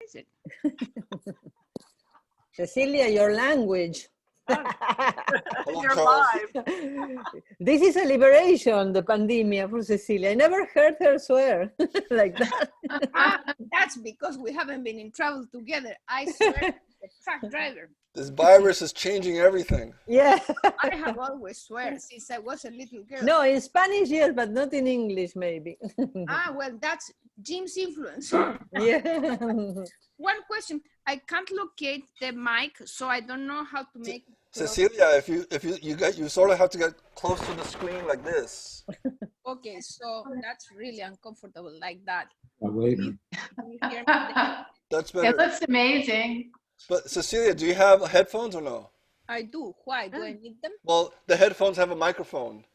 is it? Cecilia, your language. You're live. This is a liberation, the pandemia for Cecilia. I never heard her swear like that. That's because we haven't been in travel together. I swear, the truck driver. This virus is changing everything. Yeah. I have always swear since I was a little girl. No, in Spanish, yes, but not in English, maybe. Well, that's Jim's influence. Yeah. One question. I can't locate the mic, so I don't know how to make it. Cecilia, you sort of have to get close to the screen like this. Okay, so that's really uncomfortable like that. Waiting. Can you hear me? That's better. It looks amazing. But Cecilia, do you have headphones or no? I do. Why? Do I need them? Well, the headphones have a microphone.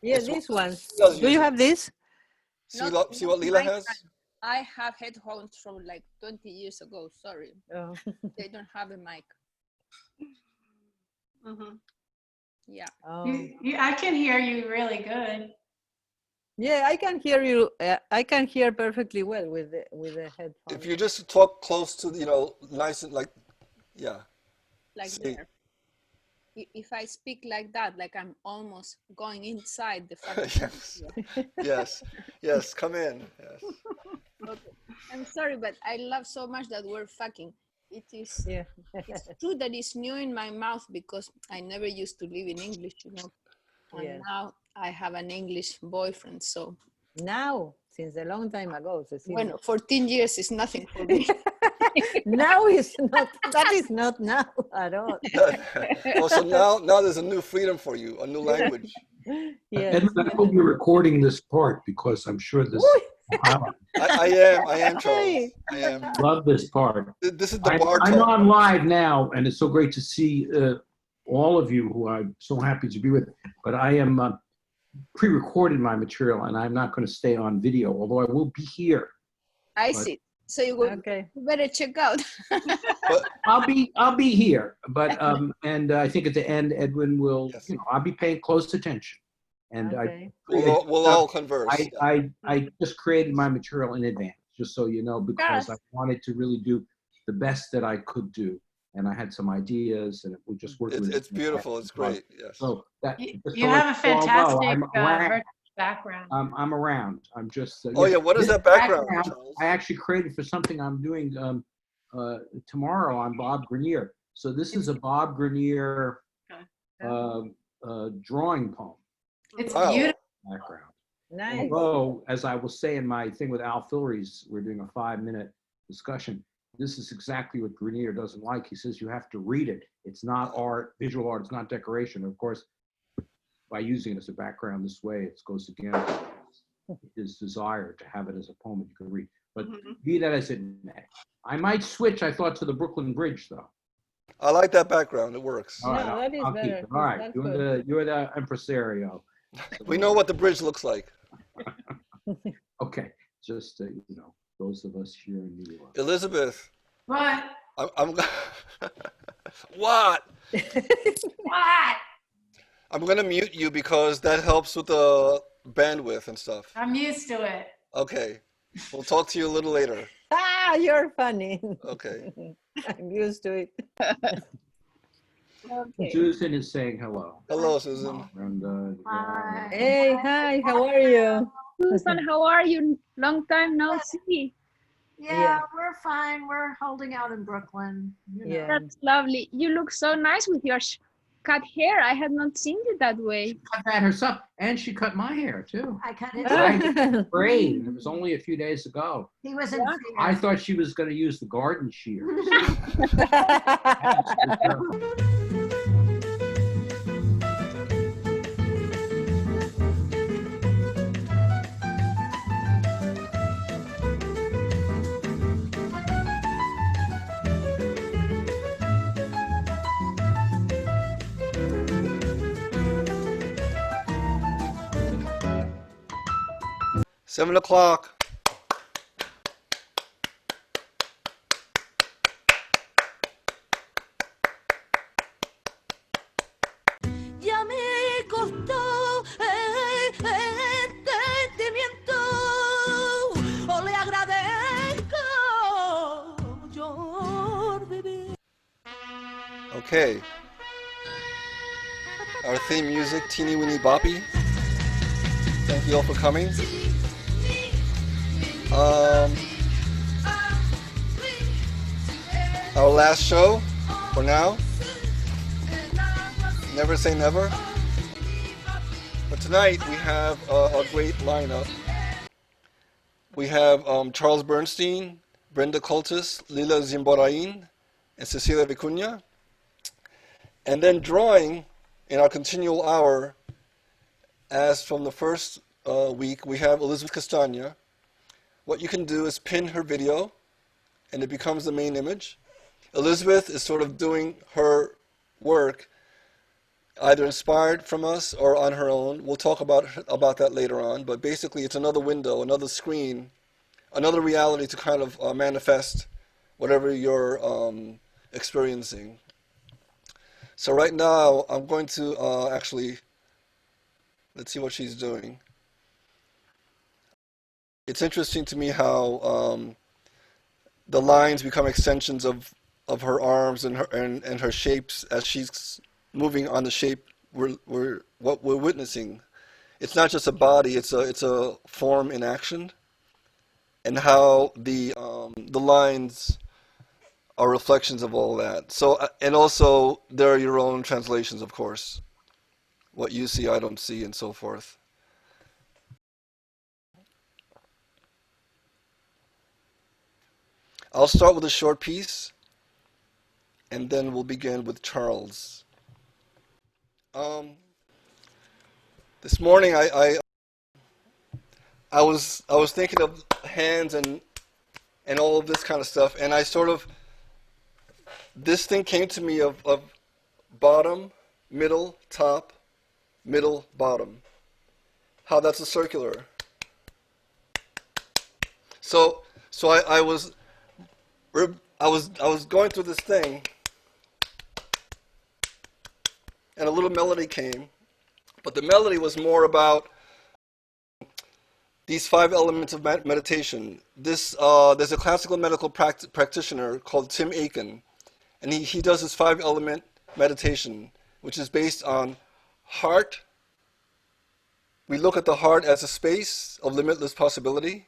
Yeah, these ones. Does Do you use have this? See what Lila has? I have headphones from like 20 years ago. Sorry. Oh. They don't have a mic. Mm-hmm. Yeah. Oh. I can hear you really good. Yeah, I can hear you. I can hear perfectly well with the headphones. If you just talk close to, nice and like, yeah. Like there. If I speak like that, like I'm almost going inside the fucking Yes, come in. Yes. Okay. I'm sorry, but I love so much that word fucking. It is it's true that it's new in my mouth because I never used to live in English, And now I have an English boyfriend, so. Now, since a long time ago, Cecilia. Well, 14 years is nothing for me. Now is not, that is not now at all. Well, so now there's a new freedom for you, a new language. Yes. Edwin, I hope you're recording this part because I'm sure this. I am, Charles. I am. Love this part. This is the bar I'm talk. on live now, and it's so great to see all of you who I'm so happy to be with. But I am pre-recorded my material, and I'm not going to stay on video, although I will be here. I see. So you better check out. But I'll be here, but and I think at the end Edwin will. I'll be paying close attention, and we'll all converse. I just created my material in advance, just so you know, because I wanted to really do the best that I could do, and I had some ideas, and it would just work. It's beautiful. It's great. Yes. So that you have a fantastic background. I'm around. I'm just. What is that background? I actually created for something I'm doing tomorrow on Bob Grenier. So this is a Bob Grenier drawing poem. It's beautiful. Background. Nice. Although, as I will say in my thing with Al Filreys, we're doing a 5-minute discussion. This is exactly what Grenier doesn't like. He says you have to read it. It's not art, visual art. It's not decoration. Of course, by using it as a background this way, it goes against his desire to have it as a poem that you can read. But be that as it may, I might switch. I thought to the Brooklyn Bridge though. I like that background. It works. All right, No, that is I'll better. keep it. All right, you're the impresario. We know what the bridge looks like. Okay, just those of us here in New York. Elizabeth. What? I'm what? What? I'm gonna mute you because that helps with the bandwidth and stuff. I'm used to it. Okay, we'll talk to you a little later. You're funny. Okay. I'm used to it. Okay. Susan is saying hello. Hello, Susan. And, Hi. Hey, hi, how are you? Susan, how are you? Long time no see. Yeah, we're fine. We're holding out in Brooklyn. Yeah. That's lovely. You look so nice with your cut hair. I had not seen you that way. she cut that herself, and she cut my hair too. I cut it. Right. Great. It was only a few days ago. He was in fear. I thought she was going to use the garden shears. Seven o'clock. Ya me costó entendimiento, o le agradezco Okay. Our theme music, Teeny Weeny Boppy. Thank you all for coming. Our last show for now. Never say never. But tonight we have a great lineup. We have Charles Bernstein, Brenda Coultas, Lila Zemborain, and Cecilia Vicuña. And then drawing in our continual hour, as from the first week, we have Elizabeth Castagna. What you can do is pin her video, and it becomes the main image. Elizabeth is sort of doing her work, either inspired from us or on her own. We'll talk about that later on, but basically it's another window, another screen, another reality to kind of manifest whatever you're experiencing. So right now I'm going to actually, let's see what she's doing. It's interesting to me how the lines become extensions of her arms and her shapes as she's moving on the shape what we're witnessing. It's not just a body; it's a form in action, and how the lines are reflections of all that. So, and also there are your own translations, of course. What you see, I don't see, and so forth. I'll start with a short piece, and then we'll begin with Charles. This morning I was thinking of hands and all of this kind of stuff, and I sort of, this thing came to me of bottom, middle, top, middle, bottom. How that's a circular. So I was going through this thing, and a little melody came, but the melody was more about these 5 elements of meditation. There's a classical medical practitioner called Tim Aiken, and he does this 5-element meditation, which is based on heart. We look at the heart as a space of limitless possibility.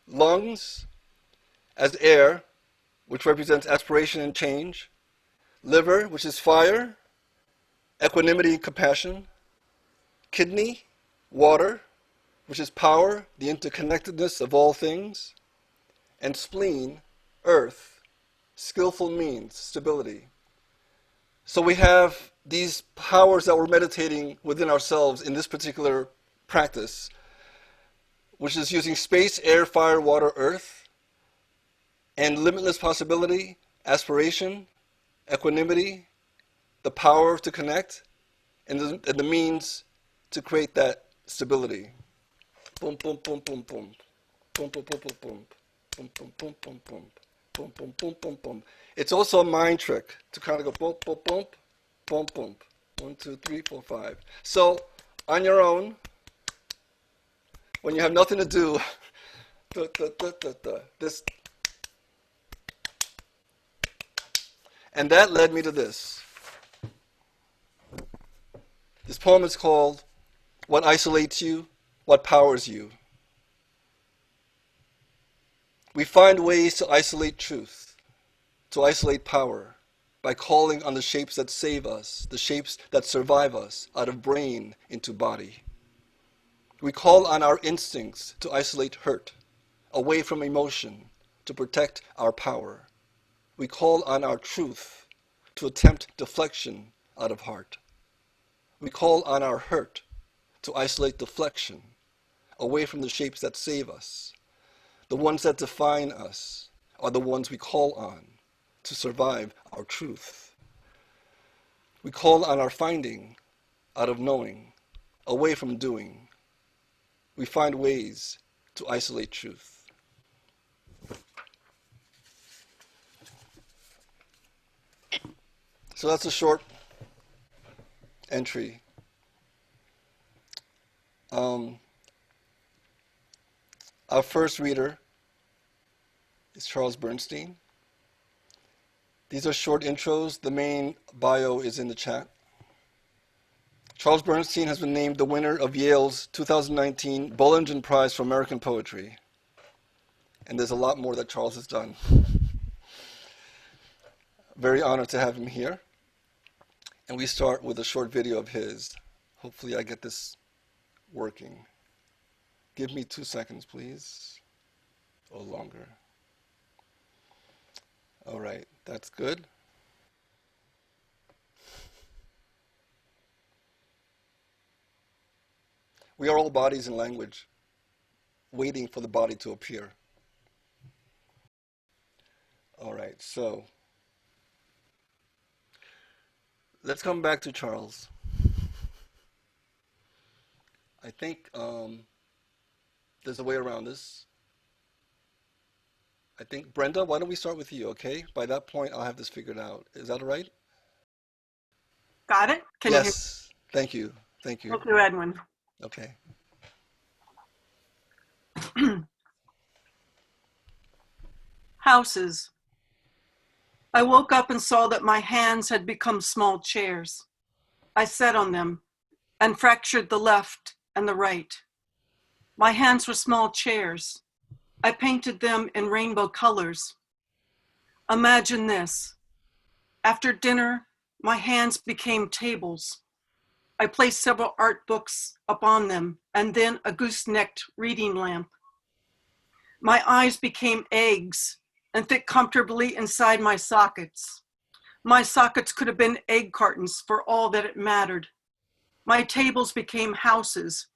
Lungs as air, which represents aspiration and change. Liver, which is fire, equanimity, compassion. Kidney, water, which is power, the interconnectedness of all things. And spleen, earth, skillful means, stability. So we have these powers that we're meditating within ourselves in this particular practice, which is using space, air, fire, water, earth, and limitless possibility, aspiration, equanimity, the power to connect, and the means to create that stability. Boom, boom, boom, boom, boom. Boom, boom, boom, boom, boom. Boom, boom, boom, boom, boom. Boom, boom, boom, boom, boom. It's also a mind trick to kind of go boom, boom, boom, boom, boom. 1, 2, 3, 4, 5. So on your own, when you have nothing to do, this, and that led me to this. This poem is called What Isolates You, What Powers You. We find ways to isolate truth, to isolate power, by calling on the shapes that save us, the shapes that survive us, out of brain into body. We call on our instincts to isolate hurt, away from emotion, to protect our power. We call on our truth to attempt deflection out of heart. We call on our hurt to isolate deflection, away from the shapes that save us. The ones that define us are the ones we call on to survive our truth. We call on our finding out of knowing, away from doing. We find ways to isolate truth. So that's a short entry. Our first reader is Charles Bernstein. These are short intros. The main bio is in the chat. Charles Bernstein has been named the winner of Yale's 2019 Bollingen Prize for American Poetry. And there's a lot more that Charles has done. Very honored to have him here. And we start with a short video of his. Hopefully I get this working. Give me 2 seconds, please, or longer. All right, that's good. We are all bodies in language, waiting for the body to appear. All right, so let's come back to Charles. I think there's a way around this. I think, Brenda, why don't we start with you, okay? By that point, I'll have this figured out. Is that all right? Got it? Can yes, thank you. Thank you. Thank you, Edwin. Okay. Houses. I woke up and saw that my hands had become small chairs. I sat on them and fractured the left and the right. My hands were small chairs. I painted them in rainbow colors. Imagine this. After dinner, my hands became tables. I placed several art books upon them and then a goosenecked reading lamp. My eyes became eggs and fit comfortably inside my sockets. My sockets could have been egg cartons for all that it mattered. My tables became houses,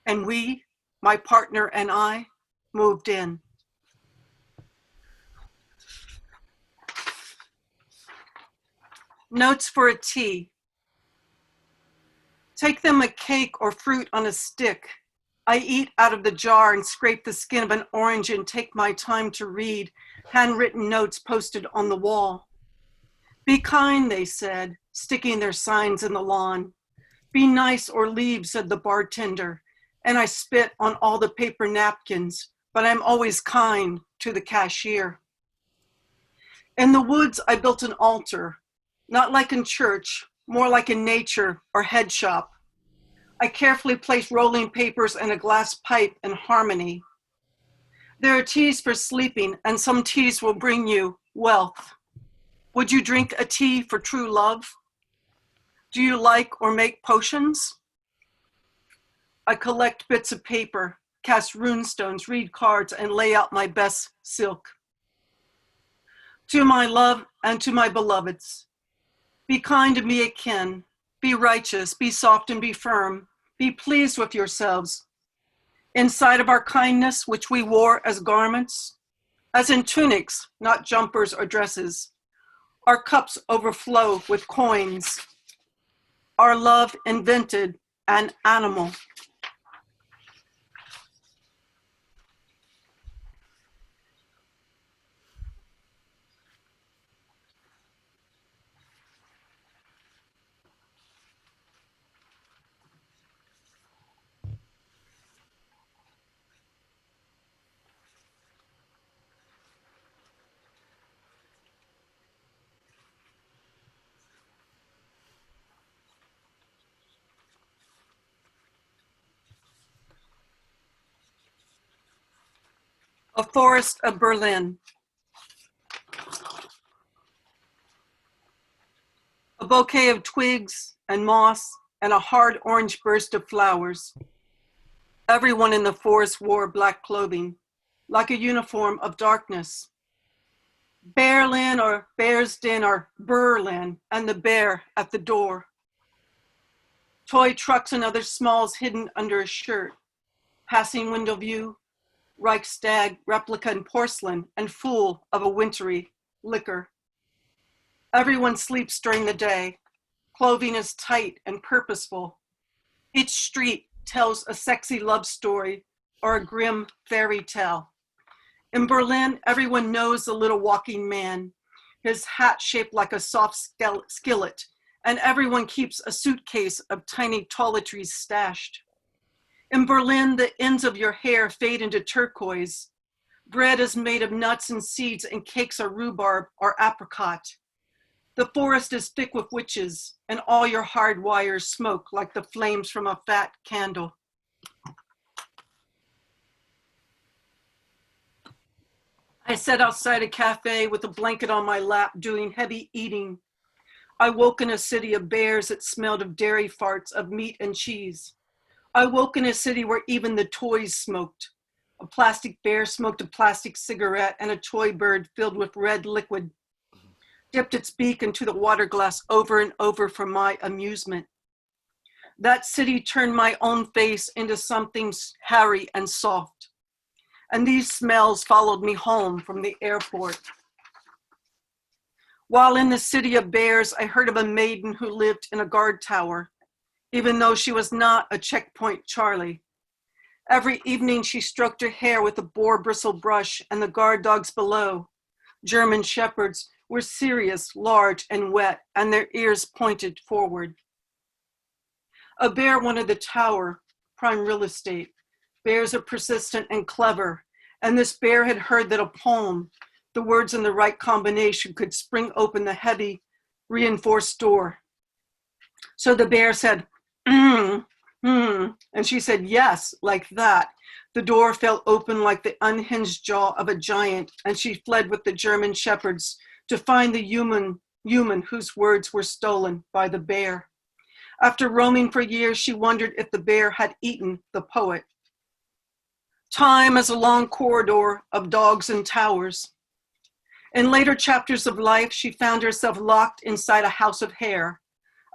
and we, my partner and I, moved in. Notes for a tea. Take them a cake or fruit on a stick. I eat out of the jar and scrape the skin of an orange and take my time to read handwritten notes posted on the wall. Be kind, they said, sticking their signs in the lawn. Be nice or leave, said the bartender, and I spit on all the paper napkins, but I'm always kind to the cashier. In the woods, I built an altar, not like in church, more like in nature or head shop. I carefully placed rolling papers and a glass pipe in harmony. There are teas for sleeping, and some teas will bring you wealth. Would you drink a tea for true love? Do you like or make potions? I collect bits of paper, cast runestones, read cards, and lay out my best silk. To my love and to my beloveds, be kind to me akin, be righteous, be soft and be firm, be pleased with yourselves. Inside of our kindness, which we wore as garments, as in tunics, not jumpers or dresses, our cups overflow with coins. Our love invented an animal. A forest of Berlin. A bouquet of twigs and moss and a hard orange burst of flowers. Everyone in the forest wore black clothing, like a uniform of darkness. Berlin or Bearsden or Berlin, and the bear at the door. Toy trucks and other smalls hidden under a shirt. Passing window view, Reichstag replica in porcelain and full of a wintry liquor. Everyone sleeps during the day. Clothing is tight and purposeful. Each street tells a sexy love story or a grim fairy tale. In Berlin, everyone knows the little walking man, his hat shaped like a soft skillet, and everyone keeps a suitcase of tiny toiletries stashed. In Berlin, the ends of your hair fade into turquoise. Bread is made of nuts and seeds, and cakes are rhubarb or apricot. The forest is thick with witches, and all your hard wires smoke like the flames from a fat candle. I sat outside a cafe with a blanket on my lap doing heavy eating. I woke in a city of bears that smelled of dairy farts, of meat and cheese. I woke in a city where even the toys smoked. A plastic bear smoked a plastic cigarette, and a toy bird filled with red liquid dipped its beak into the water glass over and over for my amusement. That city turned my own face into something hairy and soft. And these smells followed me home from the airport. While in the city of bears, I heard of a maiden who lived in a guard tower, even though she was not a checkpoint Charlie. Every evening she stroked her hair with a boar bristle brush, and the guard dogs below, German shepherds, were serious, large, and wet, and their ears pointed forward. A bear wanted the tower, prime real estate. Bears are persistent and clever, and this bear had heard that a poem, the words in the right combination, could spring open the heavy, reinforced door. So the bear said, and she said, yes, like that. The door fell open like the unhinged jaw of a giant, and she fled with the German shepherds to find the human whose words were stolen by the bear. After roaming for years, she wondered if the bear had eaten the poet. Time is a long corridor of dogs and towers. In later chapters of life, she found herself locked inside a house of hair,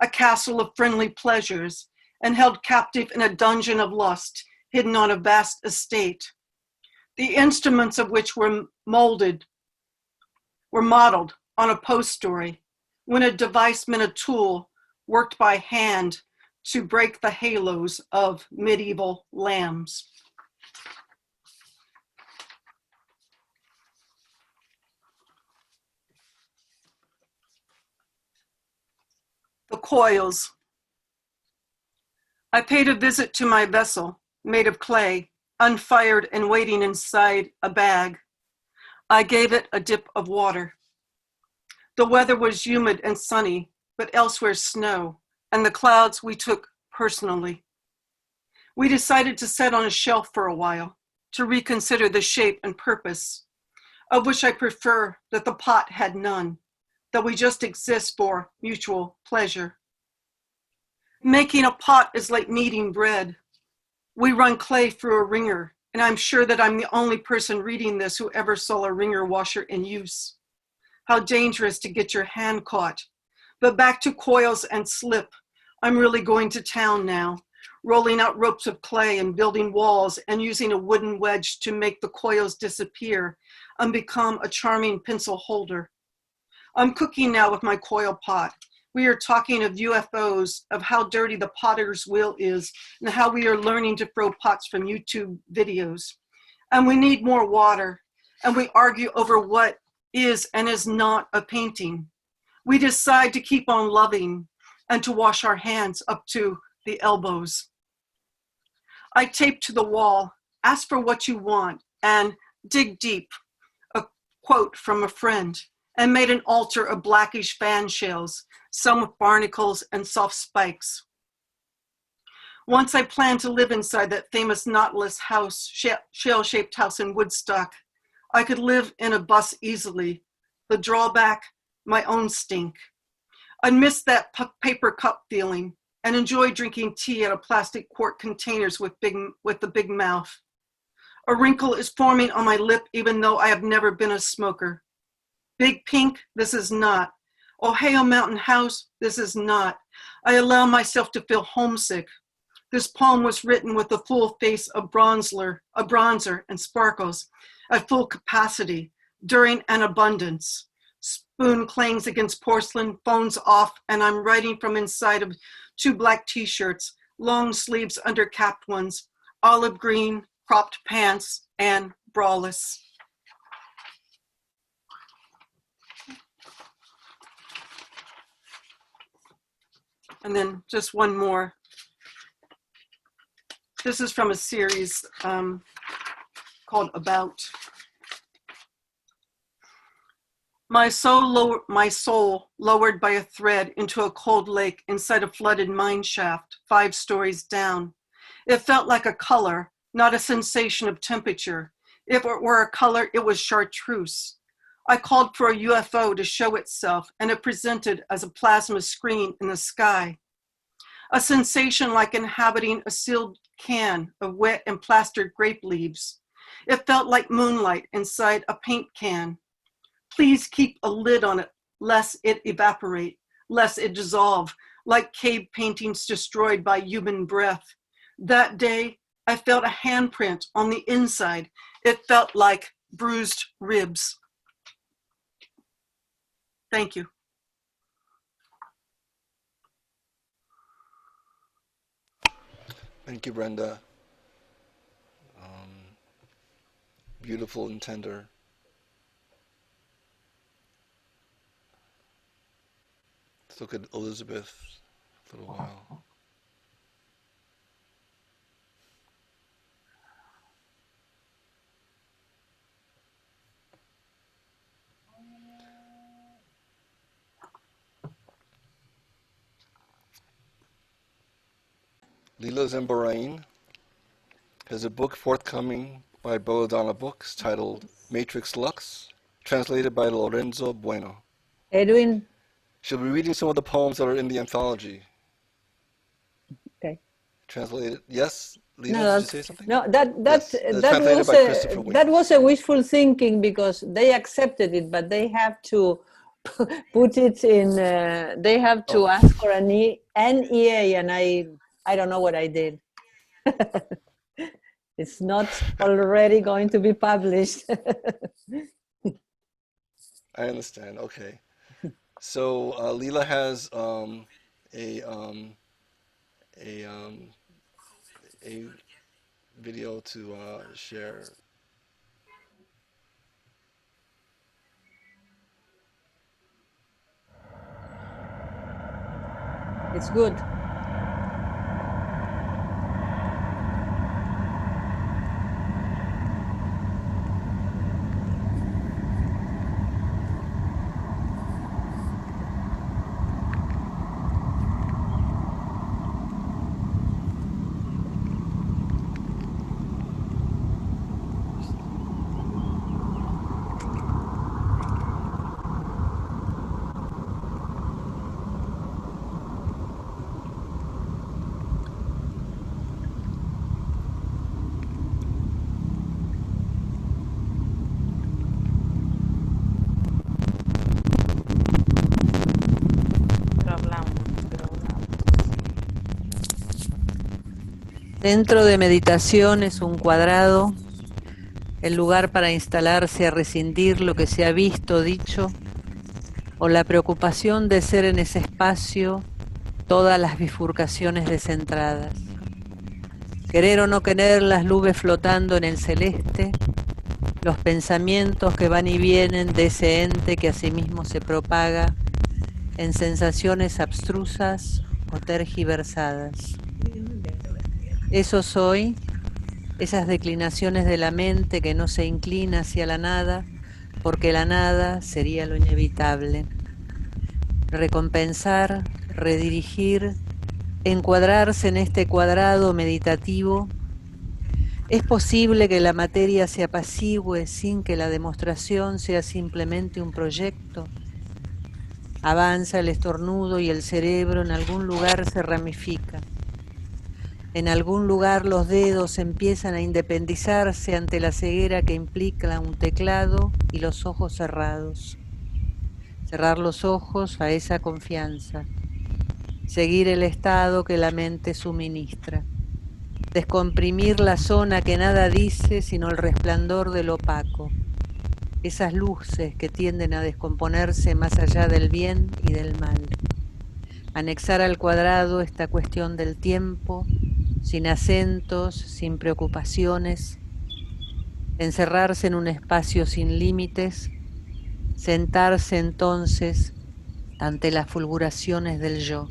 a castle of friendly pleasures, and held captive in a dungeon of lust, hidden on a vast estate, the instruments of which were modeled on a post story, when a device meant a tool worked by hand to break the halos of medieval lambs. The coils. I paid a visit to my vessel, made of clay, unfired and waiting inside a bag. I gave it a dip of water. The weather was humid and sunny, but elsewhere snow, and the clouds we took personally. We decided to set on a shelf for a while, to reconsider the shape and purpose, of which I prefer that the pot had none, that we just exist for mutual pleasure. Making a pot is like kneading bread. We run clay through a wringer, and I'm sure that I'm the only person reading this who ever saw a wringer washer in use. How dangerous to get your hand caught. But back to coils and slip. I'm really going to town now, rolling out ropes of clay and building walls and using a wooden wedge to make the coils disappear and become a charming pencil holder. I'm cooking now with my coil pot. We are talking of UFOs, of how dirty the potter's wheel is, and how we are learning to throw pots from YouTube videos. And we need more water, and we argue over what is and is not a painting. We decide to keep on loving and to wash our hands up to the elbows. I tape to the wall, ask for what you want, and dig deep, a quote from a friend, and made an altar of blackish fan shells, some with barnacles and soft spikes. Once I planned to live inside that famous knotless house, shell-shaped house in Woodstock. I could live in a bus easily. The drawback, my own stink. I'd miss that paper cup feeling and enjoy drinking tea out of plastic quart containers with the big mouth. A wrinkle is forming on my lip even though I have never been a smoker. Big Pink, this is not. Ohio Mountain House, this is not. I allow myself to feel homesick. This poem was written with the full face of bronzer and sparkles at full capacity during an abundance. Spoon clangs against porcelain, phones off, and I'm writing from inside of 2 black t-shirts, long sleeves under capped ones, olive green, cropped pants, and braless. And then just one more. This is from a series called About. My soul lowered by a thread into a cold lake inside a flooded mine shaft, 5 stories down. It felt like a color, not a sensation of temperature. If it were a color, it was chartreuse. I called for a UFO to show itself, and it presented as a plasma screen in the sky. A sensation like inhabiting a sealed can of wet and plastered grape leaves. It felt like moonlight inside a paint can. Please keep a lid on it, lest it evaporate, lest it dissolve, like cave paintings destroyed by human breath. That day, I felt a handprint on the inside. It felt like bruised ribs. Thank you. Thank you, Brenda. Beautiful and tender. Let's look at Elizabeth for a little while. Lila Zemborain has a book forthcoming by Belladonna Books titled Matrix Lux, translated by Lorenzo Bueno. Edwin? She'll be reading some of the poems that are in the anthology. Okay. Translated, yes? Lila, No, did you say something? No, Yes, that was a wishful thinking because they accepted it, but they have to put it in. They have to ask for an NEA, and I don't know what I did. It's not already going to be published. I understand. Okay. So Lila has a video to share. It's good. Centro de meditación es un cuadrado, el lugar para instalarse a rescindir lo que se ha visto, dicho, o la preocupación de ser en ese espacio todas las bifurcaciones descentradas. Querer o no querer las nubes flotando en el celeste, los pensamientos que van y vienen de ese ente que a sí mismo se propaga en sensaciones abstrusas o tergiversadas. Eso soy, esas declinaciones de la mente que no se inclina hacia la nada, porque la nada sería lo inevitable. Recompensar, redirigir, encuadrarse en este cuadrado meditativo. ¿Es posible que la materia se apacigüe sin que la demostración sea simplemente un proyecto? Avanza el estornudo y el cerebro en algún lugar se ramifica. En algún lugar los dedos empiezan a independizarse ante la ceguera que implica un teclado y los ojos cerrados. Cerrar los ojos a esa confianza. Seguir el estado que la mente suministra. Descomprimir la zona que nada dice sino el resplandor del opaco. Esas luces que tienden a descomponerse más allá del bien y del mal. Anexar al cuadrado esta cuestión del tiempo, sin acentos, sin preocupaciones, encerrarse en un espacio sin límites, sentarse entonces ante las fulguraciones del yo.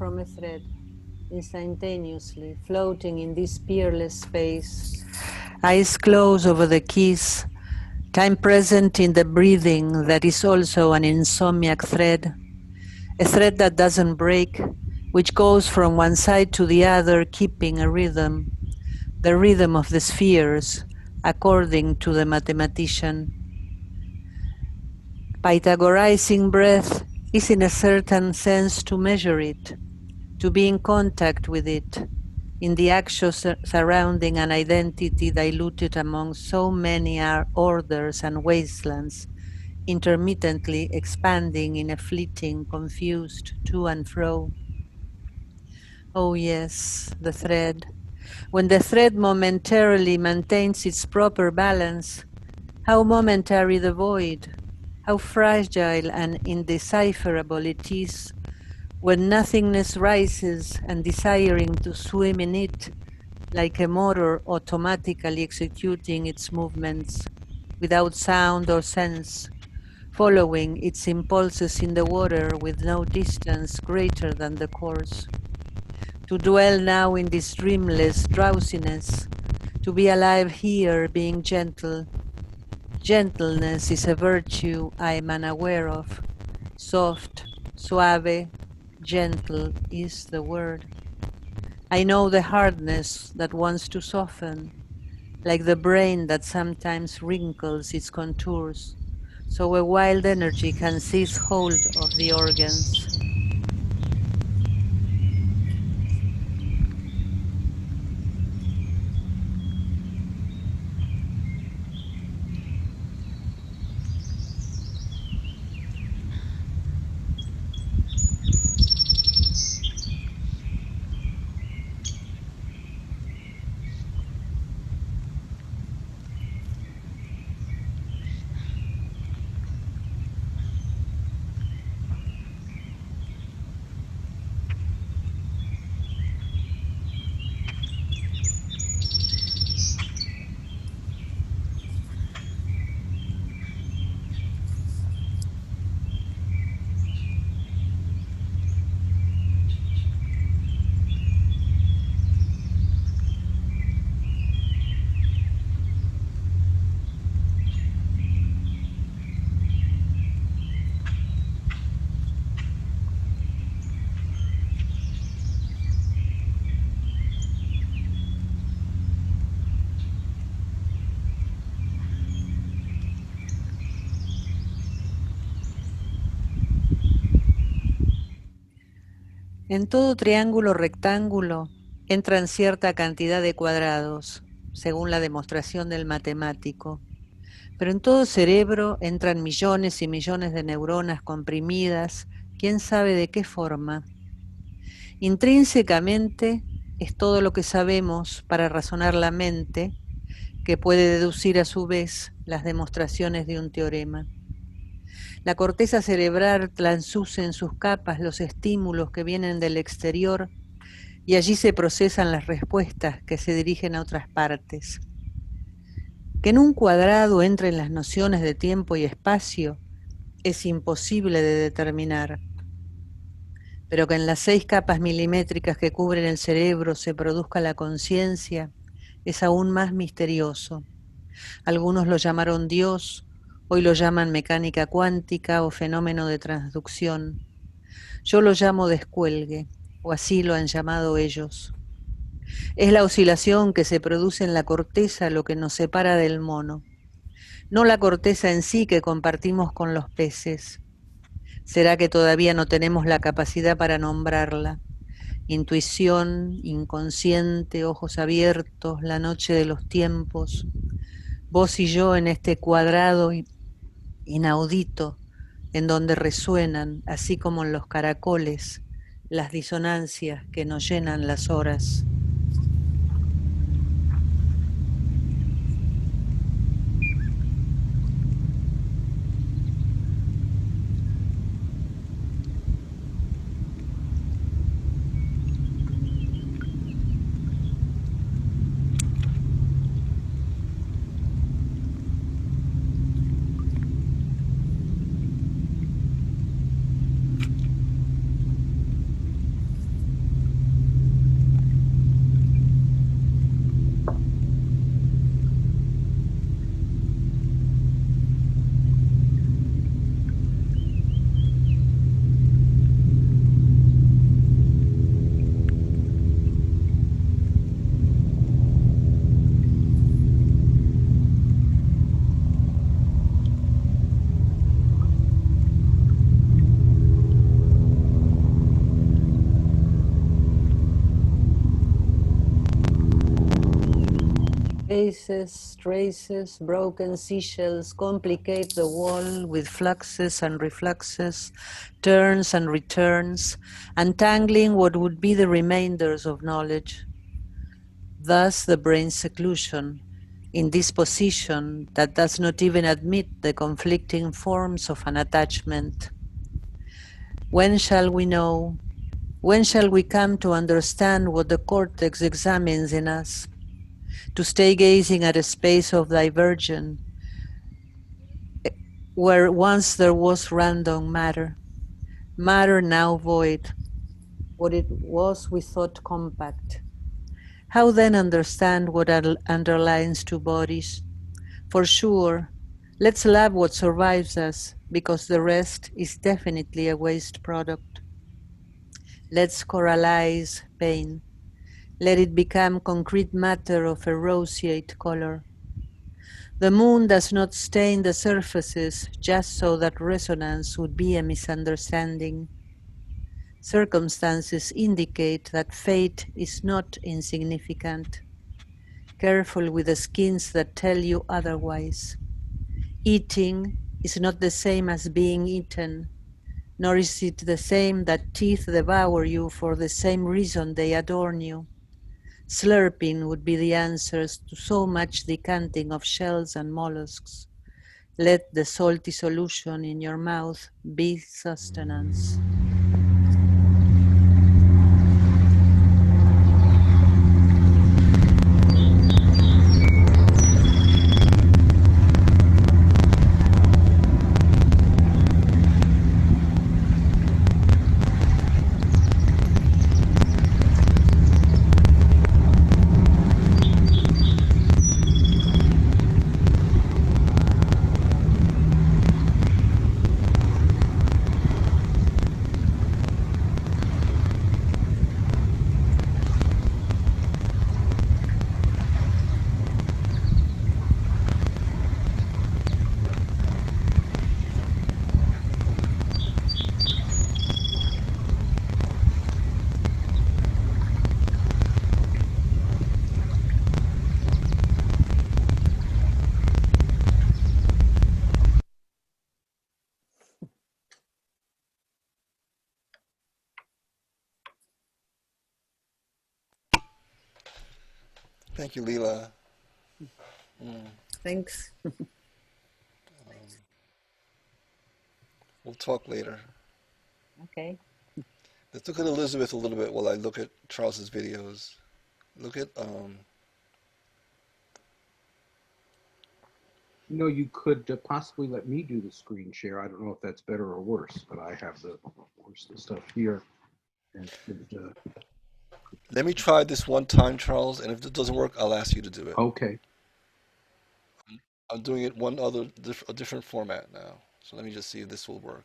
from a thread, instantaneously floating in this peerless space, eyes closed over the keys, time present in the breathing that is also an insomniac thread, a thread that doesn't break, which goes from one side to the other, keeping a rhythm, the rhythm of the spheres, according to the mathematician. Pythagorizing breath is in a certain sense to measure it, to be in contact with it, in the action surrounding an identity diluted among so many orders and wastelands, intermittently expanding in a fleeting, confused to and fro. Oh yes, the thread. When the thread momentarily maintains its proper balance, how momentary the void, how fragile and indecipherable it is when nothingness rises and desiring to swim in it, like a motor automatically executing its movements without sound or sense, following its impulses in the water with no distance greater than the course. To dwell now in this dreamless drowsiness, to be alive here being gentle. Gentleness is a virtue I am unaware of. Soft, suave, gentle is the word. I know the hardness that wants to soften, like the brain that sometimes wrinkles its contours, so a wild energy can seize hold of the organs. En todo triángulo rectángulo entran cierta cantidad de cuadrados, según la demostración del matemático, pero en todo cerebro entran millones y millones de neuronas comprimidas, quién sabe de qué forma. Intrínsecamente es todo lo que sabemos para razonar la mente, que puede deducir a su vez las demostraciones de un teorema. La corteza cerebral transduce en sus capas los estímulos que vienen del exterior y allí se procesan las respuestas que se dirigen a otras partes. Que en un cuadrado entren las nociones de tiempo y espacio es imposible de determinar, pero que en las 6 capas milimétricas que cubren el cerebro se produzca la conciencia es aún más misterioso. Algunos lo llamaron Dios, hoy lo llaman mecánica cuántica o fenómeno de transducción. Yo lo llamo descuelgue, o así lo han llamado ellos. Es la oscilación que se produce en la corteza lo que nos separa del mono. No la corteza en sí que compartimos con los peces. ¿Será que todavía no tenemos la capacidad para nombrarla? Intuición, inconsciente, ojos abiertos, la noche de los tiempos. Vos y yo en este cuadrado inaudito, en donde resuenan, así como en los caracoles, las disonancias que nos llenan las horas. Faces, traces, broken seashells complicate the wall with fluxes and refluxes, turns and returns, untangling what would be the remainders of knowledge. Thus the brain's seclusion, in this position that does not even admit the conflicting forms of an attachment. When shall we know? When shall we come to understand what the cortex examines in us? To stay gazing at a space of divergence, where once there was random matter, matter now void, what it was we thought compact. How then understand what underlines two bodies? For sure, let's love what survives us, because the rest is definitely a waste product. Let's coralize pain. Let it become concrete matter of a roseate color. The moon does not stain the surfaces just so that resonance would be a misunderstanding. Circumstances indicate that fate is not insignificant. Careful with the skins that tell you otherwise. Eating is not the same as being eaten, nor is it the same that teeth devour you for the same reason they adorn you. Slurping would be the answers to so much decanting of shells and mollusks. Let the salty solution in your mouth be sustenance. Thank you, Lila. Thanks. We'll talk later. Okay. Let's look at Elizabeth a little bit while I look at Charles's videos. Look at You know, you could possibly let me do the screen share. I don't know if that's better or worse, but I have the stuff here. And let me try this one time, Charles, and if it doesn't work, I'll ask you to do it. Okay. I'm doing it a different format now. So let me just see if this will work.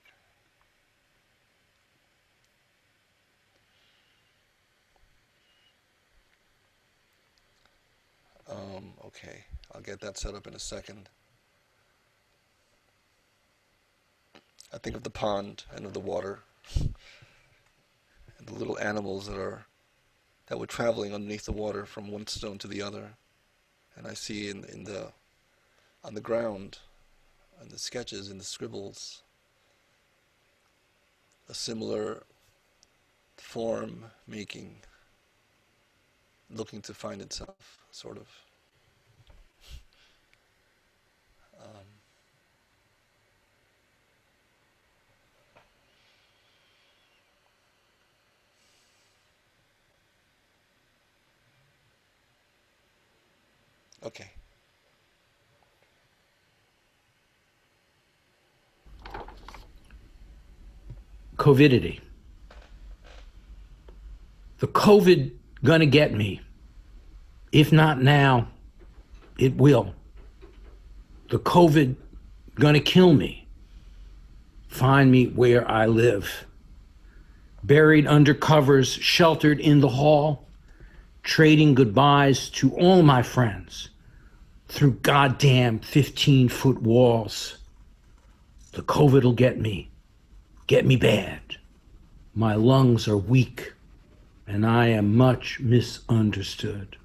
Okay, I'll get that set up in a second. I think of the pond and of the water and the little animals that were traveling underneath the water from one stone to the other. And I see on the ground, on the sketches and the scribbles, a similar form making, looking to find itself, sort of. Okay. COVIDity. The COVID gonna get me. If not now, it will. The COVID gonna kill me. Find me where I live. Buried under covers, sheltered in the hall, trading goodbyes to all my friends through goddamn 15-foot walls. The COVID'll get me bad. My lungs are weak, and I am much misunderstood.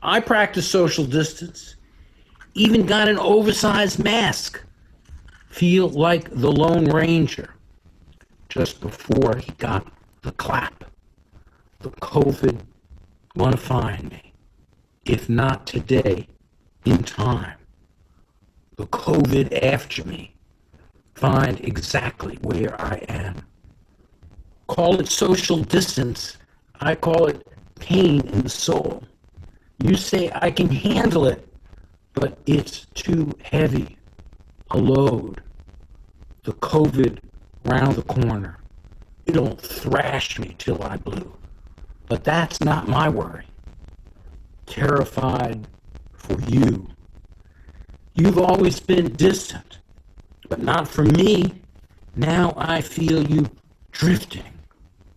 I practice social distance, even got an oversized mask. Feel like the Lone Ranger just before he got the clap. The COVID gonna find me, if not today, in time. The COVID after me, find exactly where I am. Call it social distance, I call it pain in the soul. You say I can handle it, but it's too heavy, a load. The COVID round the corner, it'll thrash me till I blue. But that's not my worry. Terrified for you. You've always been distant, but not from me. Now I feel you drifting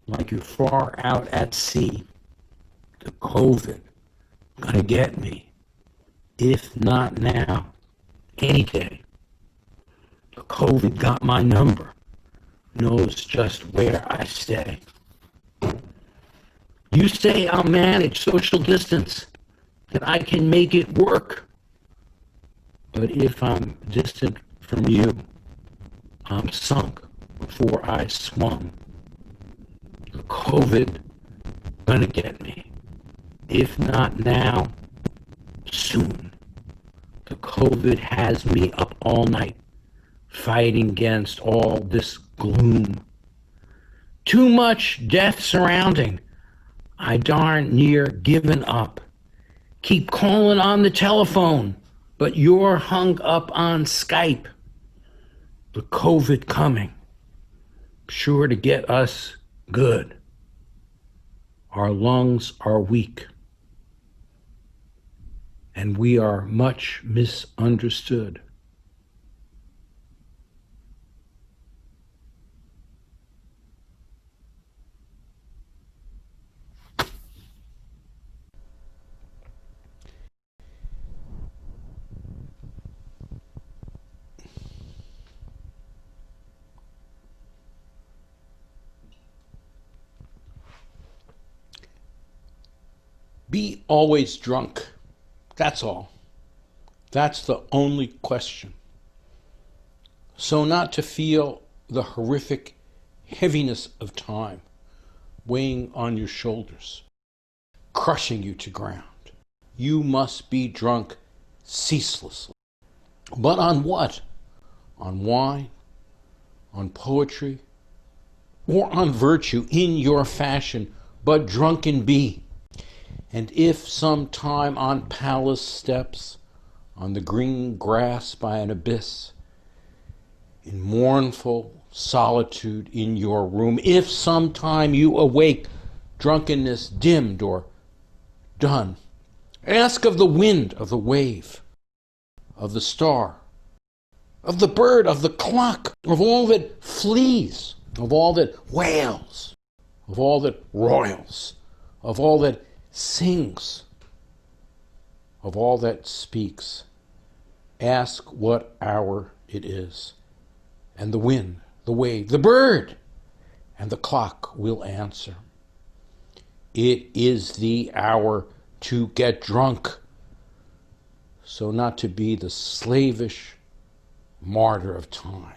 like you're far out at sea. The COVID gonna get me. If not now, any day. The COVID got my number, knows just where I stay. You say I'll manage social distance, that I can make it work. But if I'm distant from you, I'm sunk before I swung. The COVID gonna get me. If not now, soon. The COVID has me up all night, fighting against all this gloom. Too much death surrounding. I darn near given up. Keep calling on the telephone, but you're hung up on Skype. The COVID coming, sure to get us good. Our lungs are weak, and we are much misunderstood. Be always drunk. That's all. That's the only question. So not to feel the horrific heaviness of time weighing on your shoulders, crushing you to ground. You must be drunk ceaselessly. But on what? On wine? On poetry? Or on virtue in your fashion, but drunken be. And if some time on palace steps, on the green grass by an abyss, in mournful solitude in your room, if sometime you awake, drunkenness dimmed or done, ask of the wind, of the wave, of the star, of the bird, of the clock, of all that flees, of all that wails, of all that roils, of all that sings, of all that speaks. Ask what hour it is, and the wind, the wave, the bird, and the clock will answer. It is the hour to get drunk, so not to be the slavish martyr of time.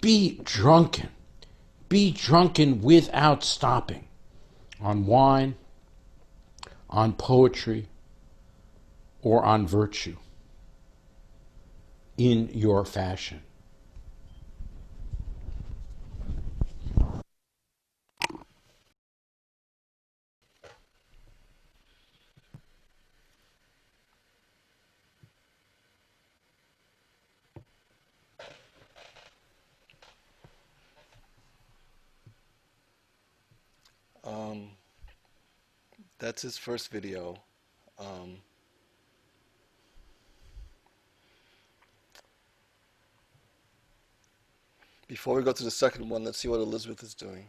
Be drunken without stopping, on wine, on poetry, or on virtue, in your fashion. That's his first video. Before we go to the second one, let's see what Elizabeth is doing.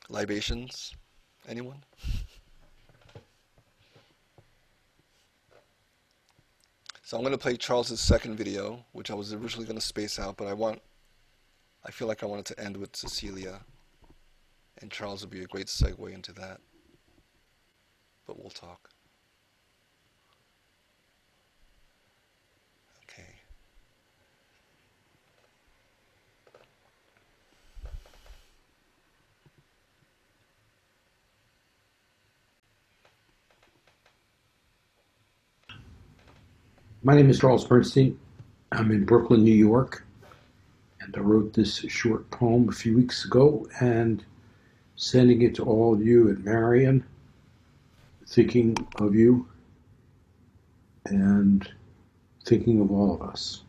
Libations? Anyone? So I'm going to play Charles's second video, which I was originally going to space out, but I feel like I wanted to end with Cecilia, and Charles would be a great segue into that. But we'll talk. Okay. My name is Charles Bernstein. I'm in Brooklyn, New York, and I wrote this short poem a few weeks ago and sending it to all of you at Marion, thinking of you and thinking of all of us.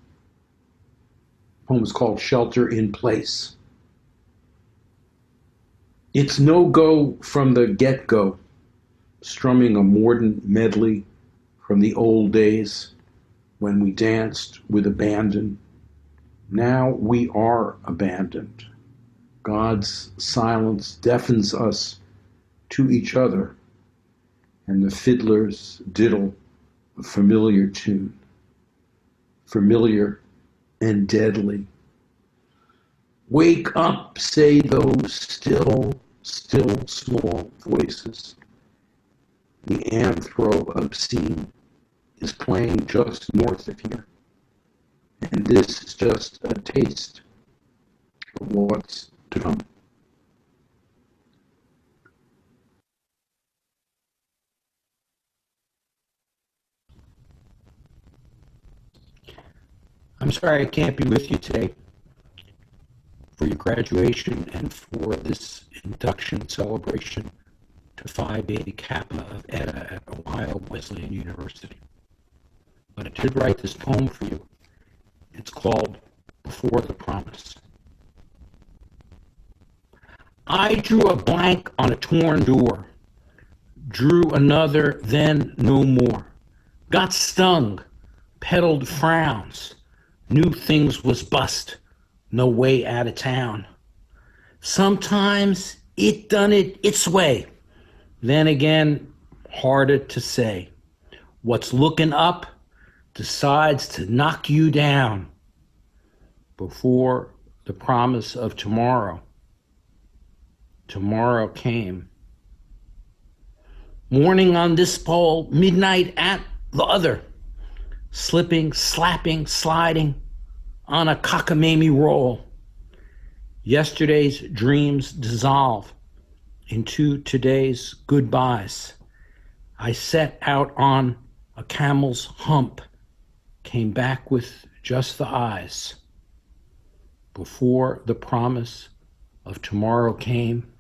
The poem is called Shelter in Place. It's no-go from the get-go, strumming a Morden medley from the old days when we danced with abandon. Now we are abandoned. God's silence deafens us to each other, and the fiddlers diddle a familiar tune, familiar and deadly. Wake up, say those still small voices. The anthro obscene is playing just north of here. And this is just a taste of what's to come. I'm sorry I can't be with you today for your graduation and for this induction celebration to Phi Beta Kappa of Eta at Ohio Wesleyan University. But I did write this poem for you. It's called Before the Promise. I drew a blank on a torn door, drew another, then no more. Got stung, peddled frowns, knew things was bust, no way out of town. Sometimes it done it its way, then again, harder to say. What's looking up decides to knock you down before the promise of tomorrow. Tomorrow came. Morning on this pole, midnight at the other, slipping, slapping, sliding on a cockamamie roll. Yesterday's dreams dissolve into today's goodbyes. I set out on a camel's hump, came back with just the eyes. Before the promise of tomorrow came,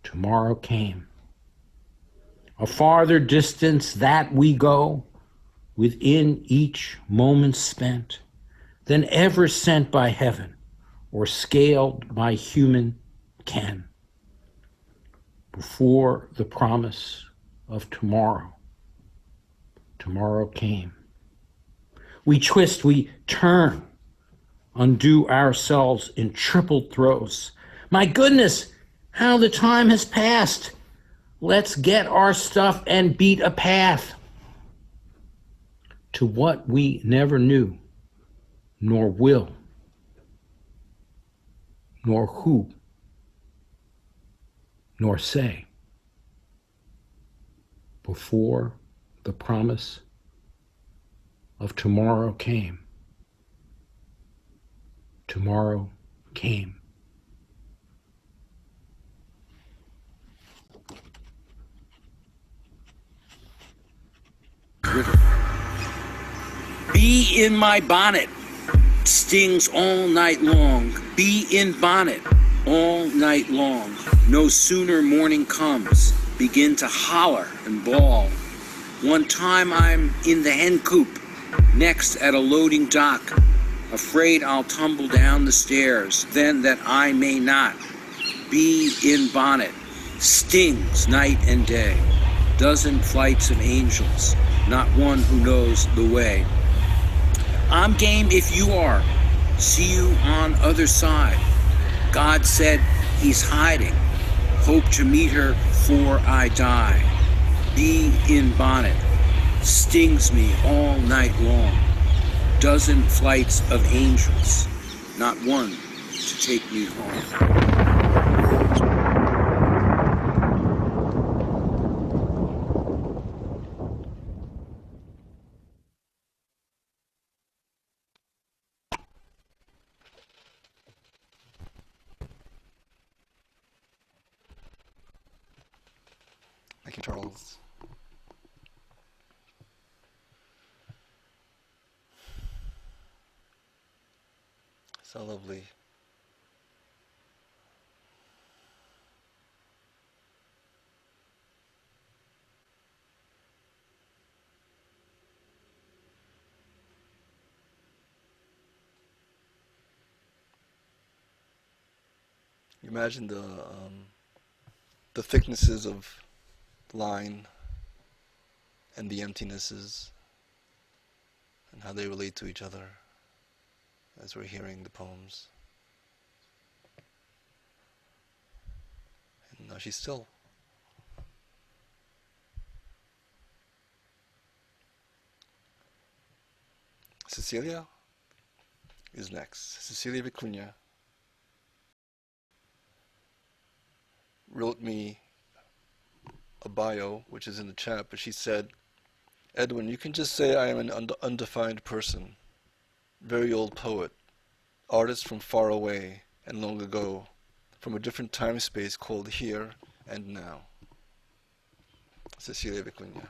tomorrow came. A farther distance that we go within each moment spent than ever sent by heaven or scaled by human ken. Before the promise of tomorrow, tomorrow came. We twist, we turn, undo ourselves in triple throes. My goodness, how the time has passed. Let's get our stuff and beat a path to what we never knew, nor will, nor who, nor say. Before the promise of tomorrow came, tomorrow came. River. Bee in my bonnet, stings all night long. Bee in bonnet, all night long. No sooner morning comes, begin to holler and bawl. One time I'm in the hen coop, next at a loading dock, afraid I'll tumble down the stairs, then that I may not. Bee in bonnet, stings night and day. Dozen flights of angels, not one who knows the way. I'm game if you are. See you on other side. God said he's hiding. Hope to meet her 'fore I die. Bee in bonnet, stings me all night long. Dozen flights of angels, not one to take me home. Thank you, Charles. So lovely. You imagine the thicknesses of line and the emptinesses and how they relate to each other as we're hearing the poems. And now she's still. Cecilia is next. Cecilia Vicuña wrote me a bio, which is in the chat, but she said, Edwin, you can just say I am an undefined person, very old poet, artist from far away and long ago, from a different time space called here and now. Cecilia Vicuña.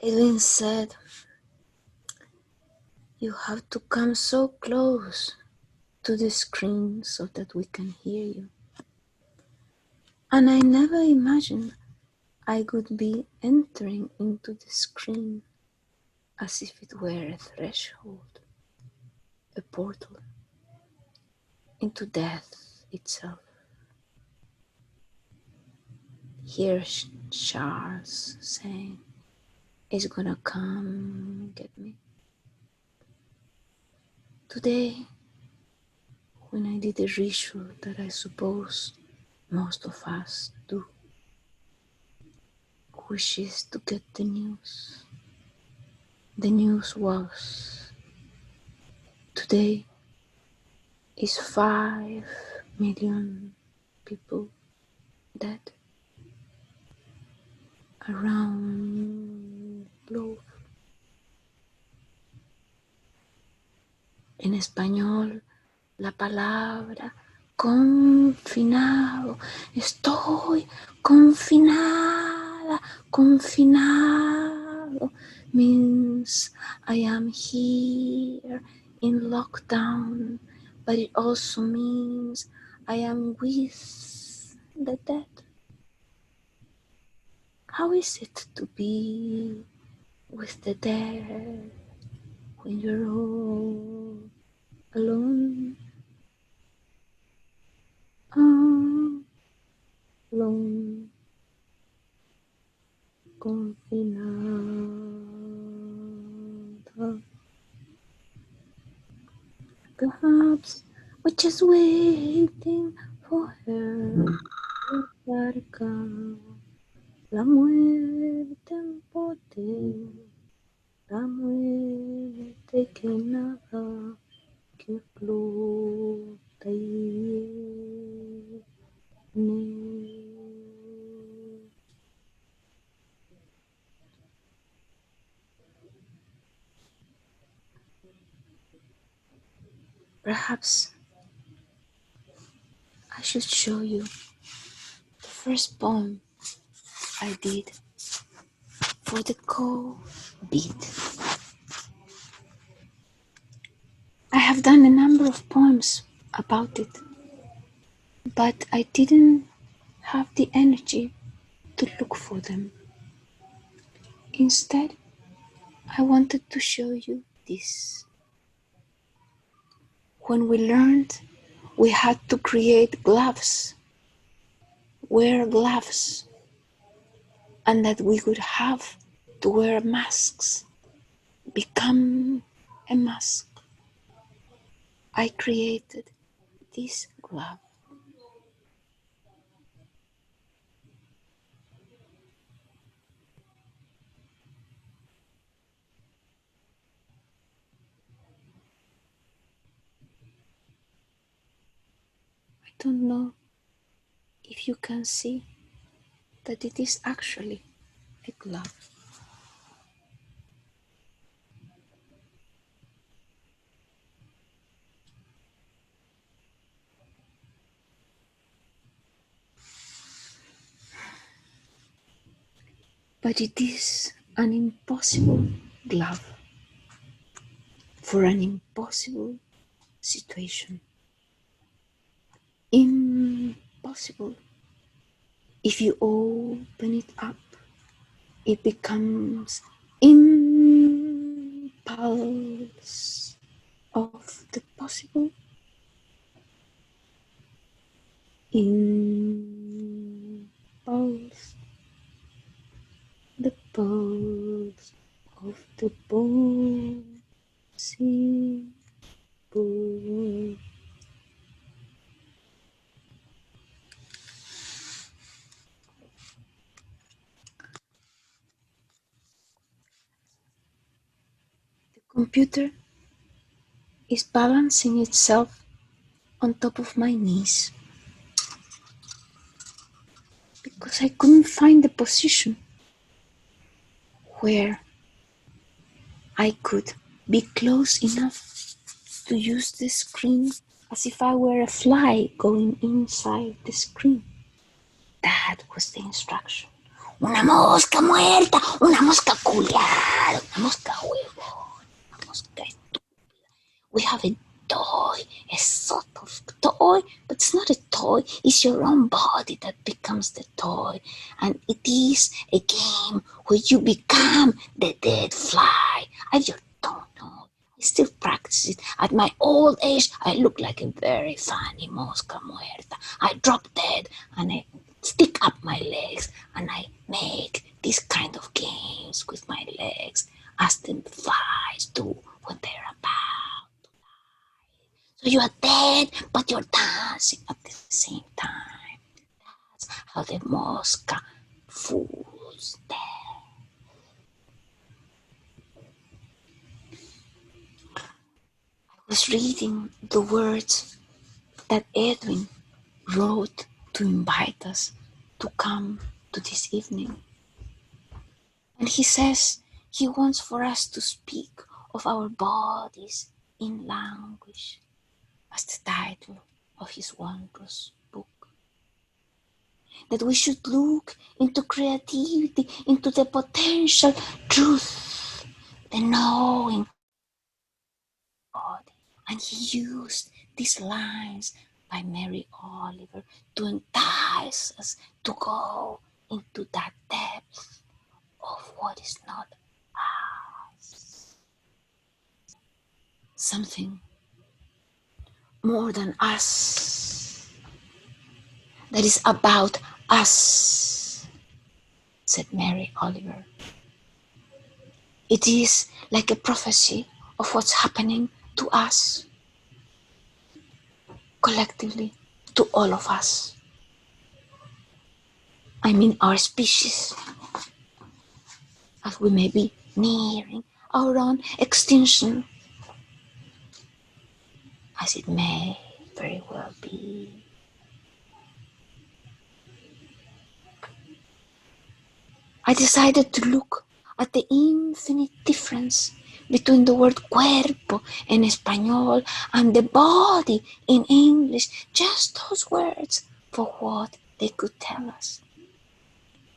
Edwin said, you have to come so close to the screen so that we can hear you. And I never imagined I could be entering into the screen as if it were a threshold, a portal into death itself. Hear Charles saying, it's gonna come get me. Today, when I did a ritual that I suppose most of us do, which is to get the news was, today is 5 million people dead around the globe. En español, la palabra confinado, estoy confinada, confinado, means I am here in lockdown, but it also means I am with the dead. How is it to be with the dead when you're all alone? Alone, confinada. Perhaps we're just waiting coger la barca, la muerte en poder, la muerte que nada, que flota y viene. Perhaps I should show you the first poem I did for the beat. I have done a number of poems about it, but I didn't have the energy to look for them. Instead, I wanted to show you this. When we learned, we had to create gloves, wear gloves, and that we would have to wear masks, become a mask. I created this glove. I don't know if you can see that it is actually a glove. But it is an impossible glove for an impossible situation. Impossible. If you open it up, it becomes impulse of the possible. Impulse. The pulse of the possible. The computer is balancing itself on top of my knees because I couldn't find the position where I could be close enough to use the screen as if I were a fly going inside the screen. That was the instruction. Una mosca muerta, una mosca culiada, una mosca huevón, una mosca estúpida. We have a toy, a sort of toy, but it's not a toy. It's your own body that becomes the toy. And it is a game where you become the dead fly. I just don't know. I still practice it. At my old age, I look like a very funny mosca muerta. I drop dead and I stick up my legs and I make these kind of games with my legs as the flies do when they're about to die. So you are dead, but you're dancing at the same time. That's how the mosca fools death. I was reading the words that Edwin wrote to invite us to come to this evening. And he says he wants for us to speak of our bodies in language as the title of his wondrous book. That we should look into creativity, into the potential truth, the knowing body. And he used these lines by Mary Oliver to entice us to go into that depth of what is not us. Something more than us, that is about us, said Mary Oliver. It is like a prophecy of what's happening to us collectively, to all of us. I mean our species, as we may be nearing our own extinction, as it may very well be. I decided to look at the infinite difference between the word cuerpo in Espanol and the body in English, just those words, for what they could tell us.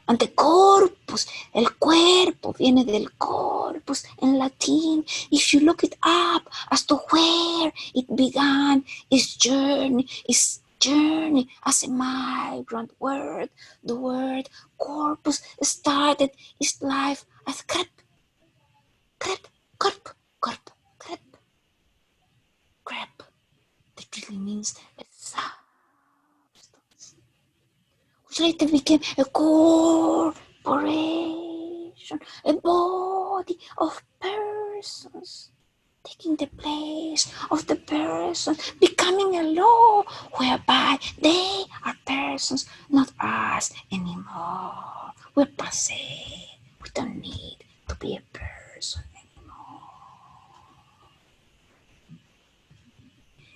And the corpus, el cuerpo, viene del corpus in Latin. If you look it up as to where it began its journey as a migrant word, the word corpus started its life as crep, corp, crep. That really means a substance, which later became a corporation, a body of persons, taking the place of the person, becoming a law whereby they are persons, not us anymore. We're passé. We don't need to be a person anymore.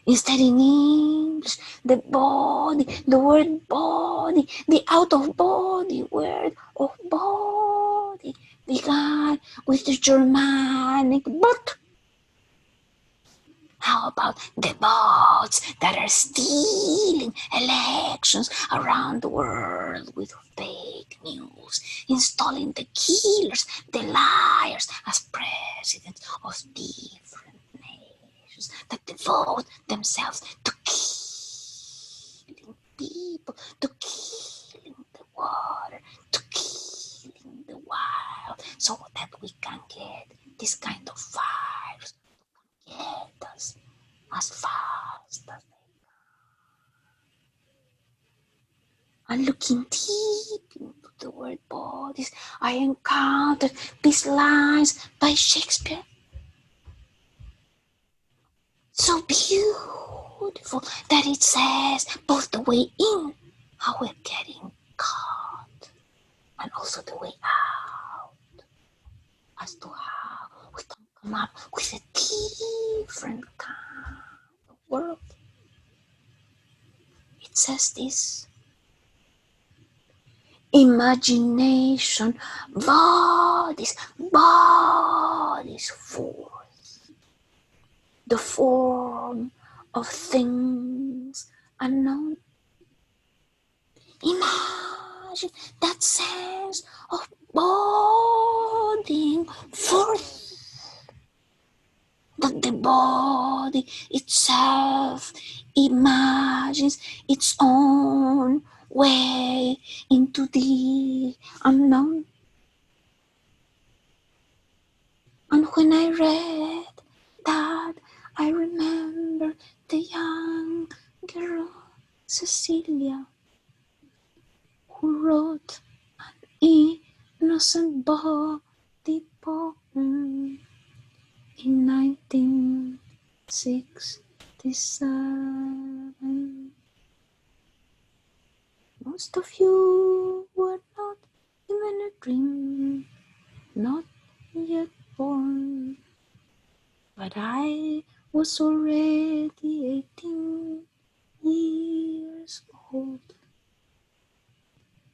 Instead, in English, the body, the word body, the out of body word of body began with the Germanic but. How about the bots that are stealing elections around the world with fake news, installing the killers, the liars as presidents of different nations that devote themselves to killing people, to killing the water, to killing the wild, so that we can get this kind of virus get us as fast as they can. And looking deep into the word bodies, I encountered these lines by Shakespeare. So beautiful that it says both the way in, how we're getting caught, and also the way out, as to how we can come up with a different kind of world. It says this: imagination, bodies, force, the form of things unknown. Imagine that sense of bodying forth, that the body itself imagines its own way into the unknown. And when I read that, I remember the young girl Cecilia, who wrote an innocent body poem in 1967. Most of you were not even a dream, not yet born, but I was already 18 years old.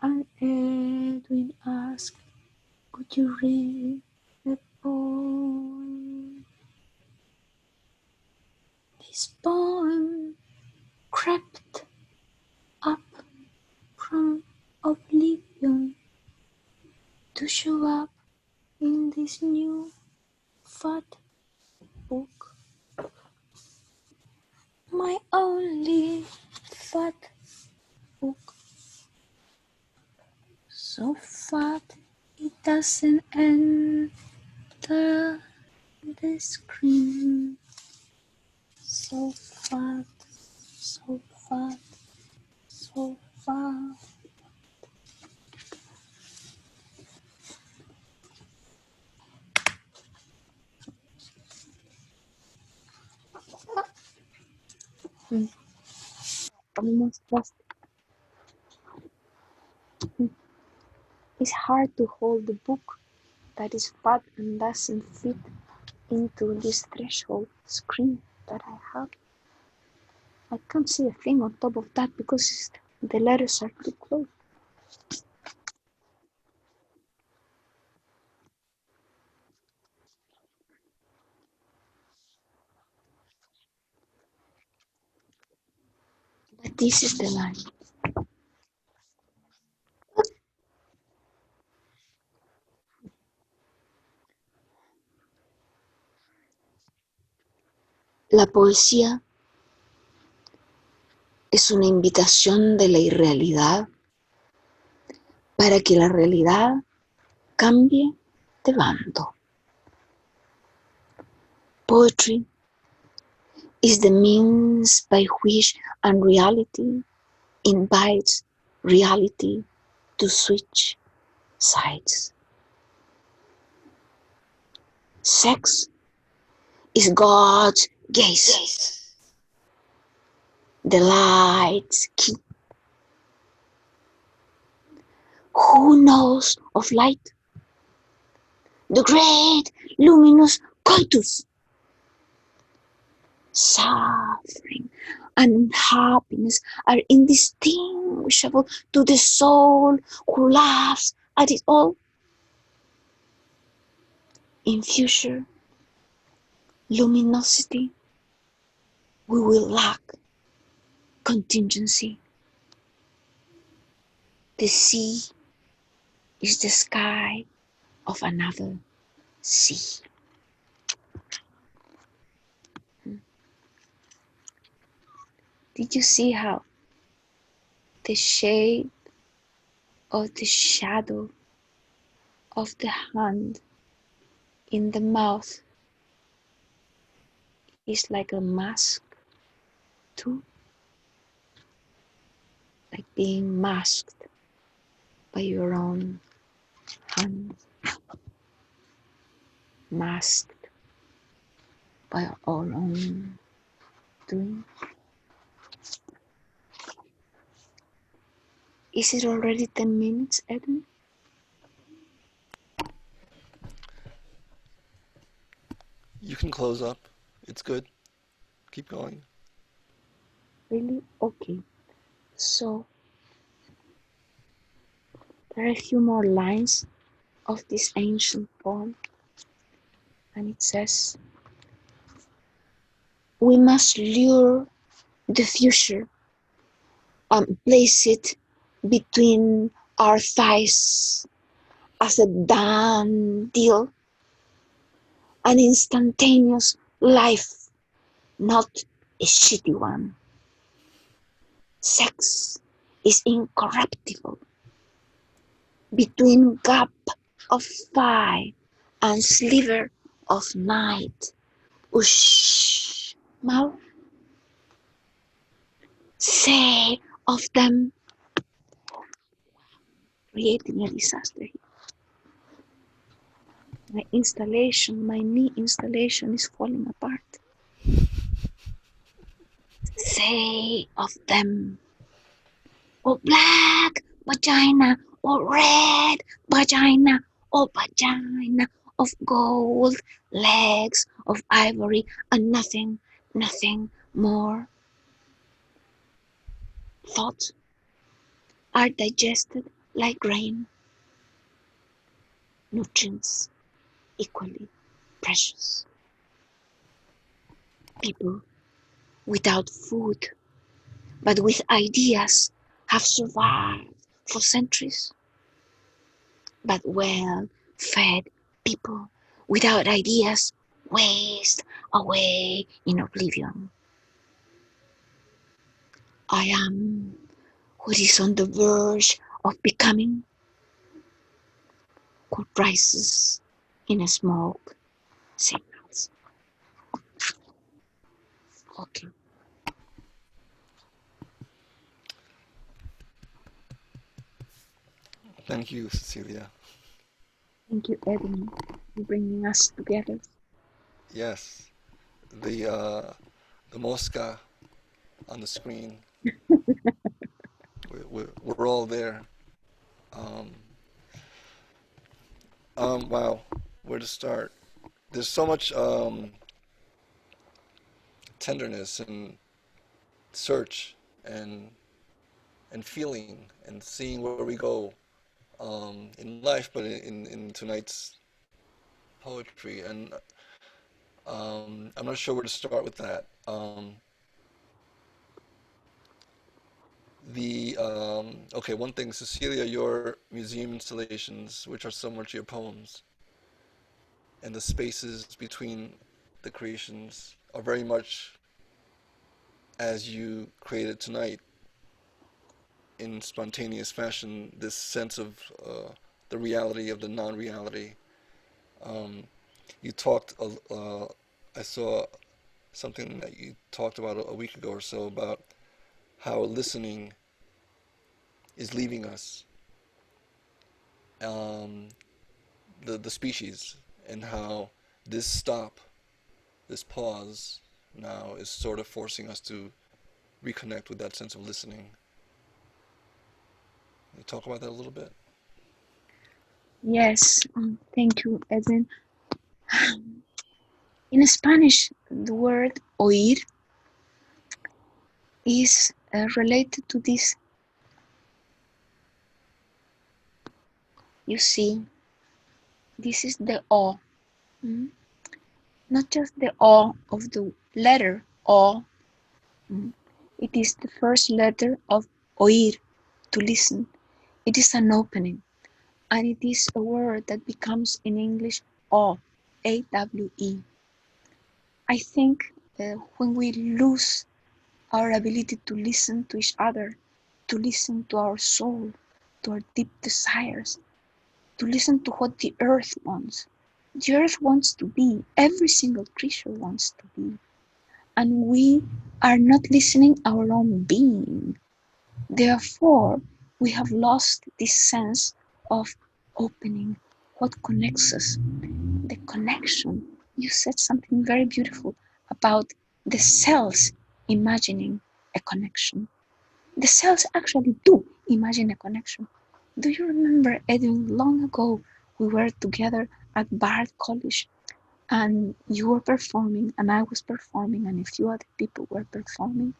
And Edwin asked, could you read a poem? This poem crept up from oblivion to show up in this new fat book. My only fat book. So fat it doesn't enter the screen. So fat, so fat, so fat. almost plastic. It's hard to hold the book that is fat and doesn't fit into this threshold screen that I have. I can't see a thing on top of that because the letters are too close. But this is the line. La poesía es una invitación de la irrealidad para que la realidad cambie de bando. Poetry is the means by which unreality invites reality to switch sides. Sex is God's gaze, the light's key. Who knows of light? The great luminous coitus. Suffering and happiness are indistinguishable to the soul who laughs at it all. In future luminosity, we will lack contingency. The sea is the sky of another sea. Did you see how the shade of the shadow of the hand in the mouth is like a mask too? Like being masked by your own hand, masked by our own doing. Is it already 10 minutes, Edwin? You can close up. It's good. Keep going. Really? Okay. So, there are a few more lines of this ancient poem. And it says, we must lure the future and place it between our thighs as a done deal, an instantaneous life, not a shitty one. Sex is incorruptible. Between gap of thigh and sliver of night, ush, mouth, say of them, creating a disaster. My knee installation is falling apart. Say of them, oh black vagina, oh red vagina, oh vagina of gold, legs of ivory, and nothing more. Thoughts are digested like grain, nutrients equally precious. People without food, but with ideas, have survived for centuries. But well-fed people without ideas waste away in oblivion. I am what is on the verge of becoming, what rises in a smoke signals. Okay. Thank you, Cecilia. Thank you, Edwin, for bringing us together. Yes, the Mosca on the screen We're all there. Wow, where to start? There's so much tenderness and search and feeling and seeing where we go in life, but in tonight's poetry. And I'm not sure where to start with that. Okay, one thing, Cecilia, your museum installations, which are similar to your poems, and the spaces between the creations are very much as you created tonight in spontaneous fashion, this sense of the reality of the non-reality. Um, you talked, I saw something that you talked about a week ago or so about how listening is leaving us, um, the species, and how this stop, this pause now is sort of forcing us to reconnect with that sense of listening. Can you talk about that a little bit? Yes, thank you, Edwin. In Spanish, the word oír is related to this. You see, this is the O. Not just the O of the letter O. It is the first letter of oír, to listen. It is an opening, and it is a word that becomes in English O, A-W-E. I think when we lose our ability to listen to each other, to listen to our soul, to our deep desires, to listen to what the earth wants. The earth wants to be, every single creature wants to be. And we are not listening our own being. Therefore, we have lost this sense of opening, what connects us, the connection. You said something very beautiful about the cells imagining a connection. The cells actually do imagine a connection. Do you remember, Edwin, long ago we were together at Bard College and you were performing and I was performing and a few other people were performing,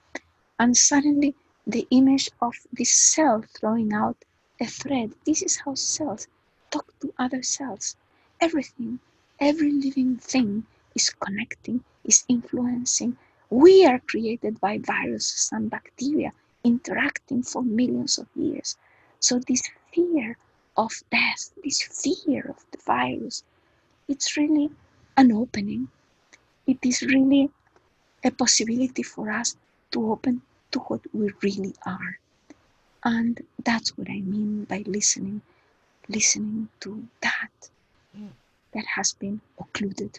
and suddenly the image of this cell throwing out a thread. This is how cells talk to other cells. Everything, every living thing is connecting, is influencing. We are created by viruses and bacteria interacting for millions of years. So this fear of death, this fear of the virus, it's really an opening. It is really a possibility for us to open to what we really are. And that's what I mean by listening to that has been occluded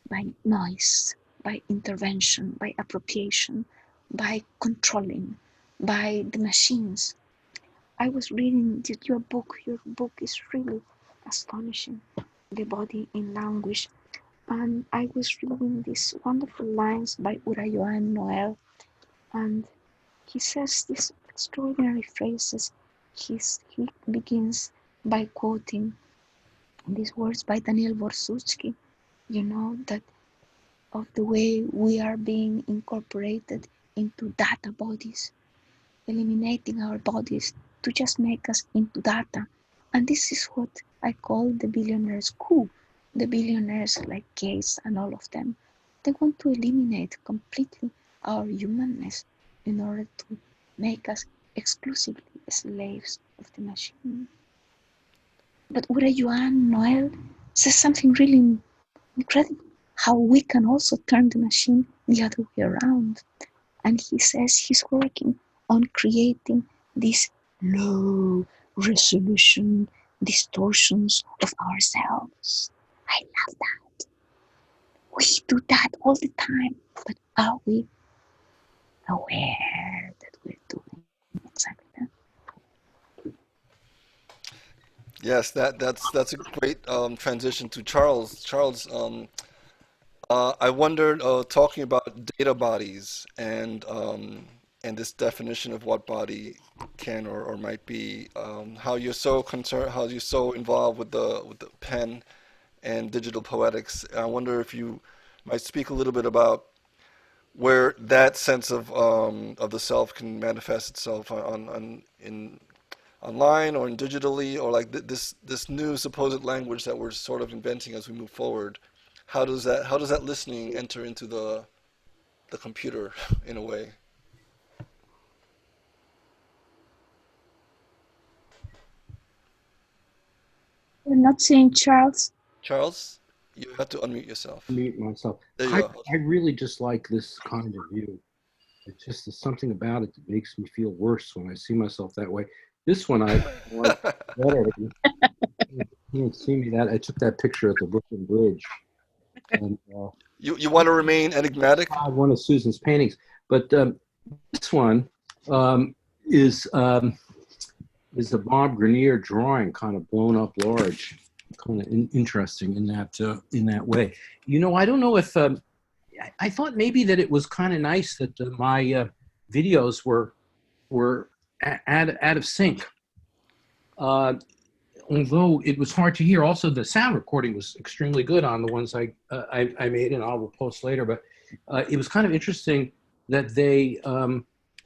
by noise, by intervention, by appropriation, by controlling, by the machines. I was reading your book. Your book is really astonishing, The Body in Language. And I was reading these wonderful lines by Urayoan Noel, and he says these extraordinary phrases. He begins by quoting these words by Daniel Borsutsky, that of the way we are being incorporated into data bodies, eliminating our bodies to just make us into data. And this is what I call the billionaires' coup. The billionaires like Gates and all of them, they want to eliminate completely our humanness in order to make us exclusively slaves of the machine. But Urayoan Noel says something really incredible, how we can also turn the machine the other way around. And he says he's working on creating these low resolution distortions of ourselves. I love that. We do that all the time, but are we aware that we're doing exactly that? Yes, that's a great transition to Charles. Charles, I wondered, talking about data bodies and and this definition of what body can or might be, how you're so concerned, how you're so involved with the pen and digital poetics. I wonder if you might speak a little bit about where that sense of the self can manifest itself in online or in digitally, or like this new supposed language that we're sort of inventing as we move forward. How does that listening enter into the computer in a way? We're not seeing Charles. Charles, you have to unmute yourself. Mute myself. There you go. I really dislike this kind of view. It's just there's something about it that makes me feel worse when I see myself that way. This one I like better. You can't see me that. I took that picture at the Brooklyn Bridge. And, you want to remain enigmatic? One of Susan's paintings, but this one is a Bob Grenier drawing, kind of blown up large, kind of interesting in that way. You know, I don't know if I thought maybe that it was kind of nice that my videos were out of sync. Although it was hard to hear. Also, the sound recording was extremely good on the ones I made, and I will post later. But it was kind of interesting that they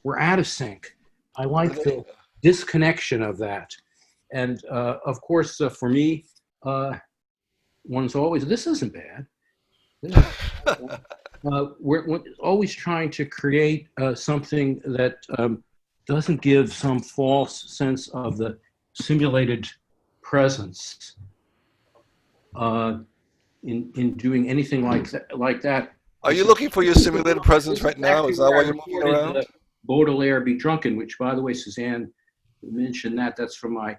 were out of sync. I like the disconnection of that. And of course, for me, one's always, this isn't bad. We're always trying to create something that doesn't give some false sense of the simulated presence in doing anything like that. Are you looking for your simulated presence right now? Is that why you're moving around? Baudelaire Be Drunken, which, by the way, Suzanne mentioned that's from my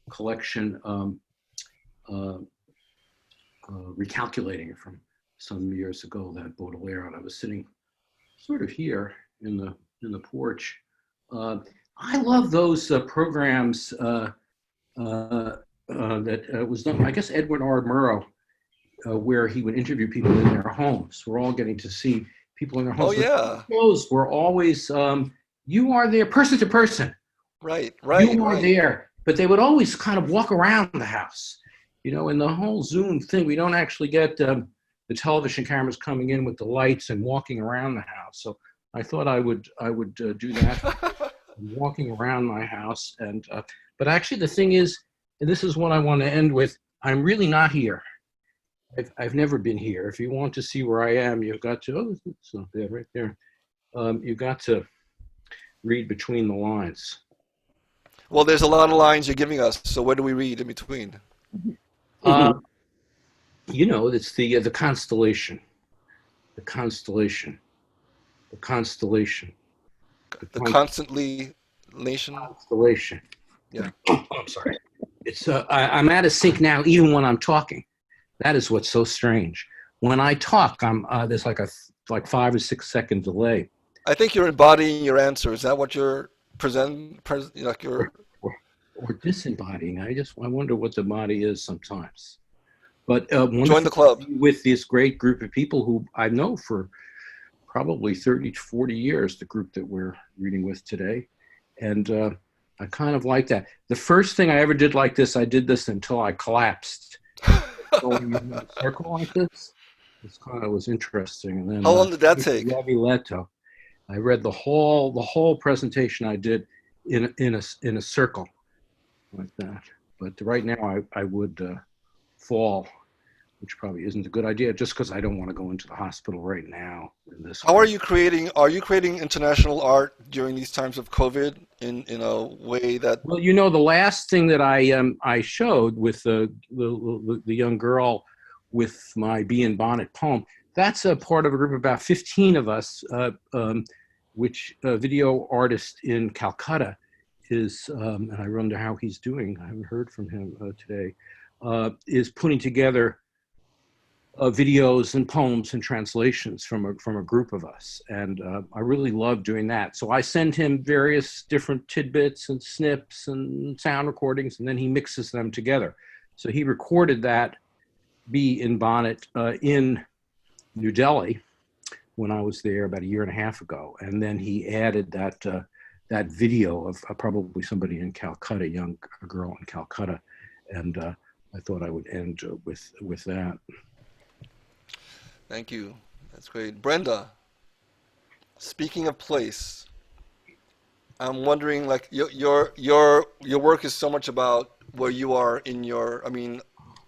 collection, recalculating it from some years ago, that Baudelaire, and I was sitting sort of here in the porch. I love those programs that was done, I guess, Edwin R. Murrow, where he would interview people in their homes. We're all getting to see people in their homes. Oh, yeah. Those were always, you are there, person to person. Right. You are there. But they would always kind of walk around the house. You know, in the whole Zoom thing, we don't actually get the television cameras coming in with the lights and walking around the house. So I thought I would do that, walking around my house. And but actually, the thing is, and this is what I want to end with, I'm really not here. I've never been here. If you want to see where I am, you've got to, it's not there, right there. You've got to read between the lines. Well, there's a lot of lines you're giving us, so what do we read in between? You know, it's the constellation. The constellation. The constellation. The constantly nation? Constellation. Yeah. I'm sorry. It's I'm out of sync now, even when I'm talking. That is what's so strange. When I talk, there's like 5 or 6 second delay. I think you're embodying your answer. Is that what you're like you're or disembodying? I wonder what the body is sometimes. But join the club with this great group of people who I know for probably 30 to 40 years. The group that we're reading with today, and I kind of like that. The first thing I ever did like this, I did this until I collapsed. Going in a circle like this, this kind of was interesting. And then how long did that take? Leto. I read the whole presentation I did in a circle like that. But right now I would fall, which probably isn't a good idea, just because I don't want to go into the hospital right now. How are you creating? Are you creating international art during these times of COVID in a way that? Well, you know, the last thing that I showed with the young girl with my bee and bonnet poem, that's a part of a group of about 15 of us, which a video artist in Calcutta is, and I wonder how he's doing. I haven't heard from him today. Is putting together videos and poems and translations from a group of us, and I really love doing that. So I send him various different tidbits and snips and sound recordings, and then he mixes them together. So he recorded that Bee in Bonnet in New Delhi, when I was there about a year and a half ago. And then he added that that video of probably somebody in Calcutta, a girl in Calcutta. And I thought I would end with that. Thank you. That's great. Brenda, speaking of place, I'm wondering, like, your work is so much about where you are in your, I mean,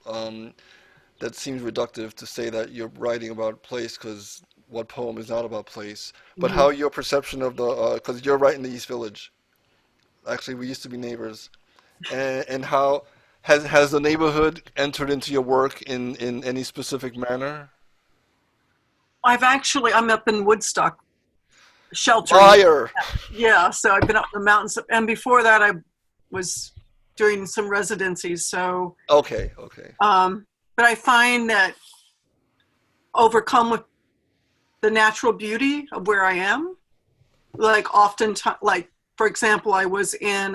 that seems reductive to say that you're writing about place, because what poem is not about place? But how your perception of the, because you're right in the East Village. Actually, we used to be neighbors. And how has the neighborhood entered into your work in any specific manner? I'm up in Woodstock, sheltering. Liar! Yeah, so I've been up in the mountains. And before that, I was doing some residencies, so. Okay. But I find that overcome with the natural beauty of where I am. Like like, for example, I was in,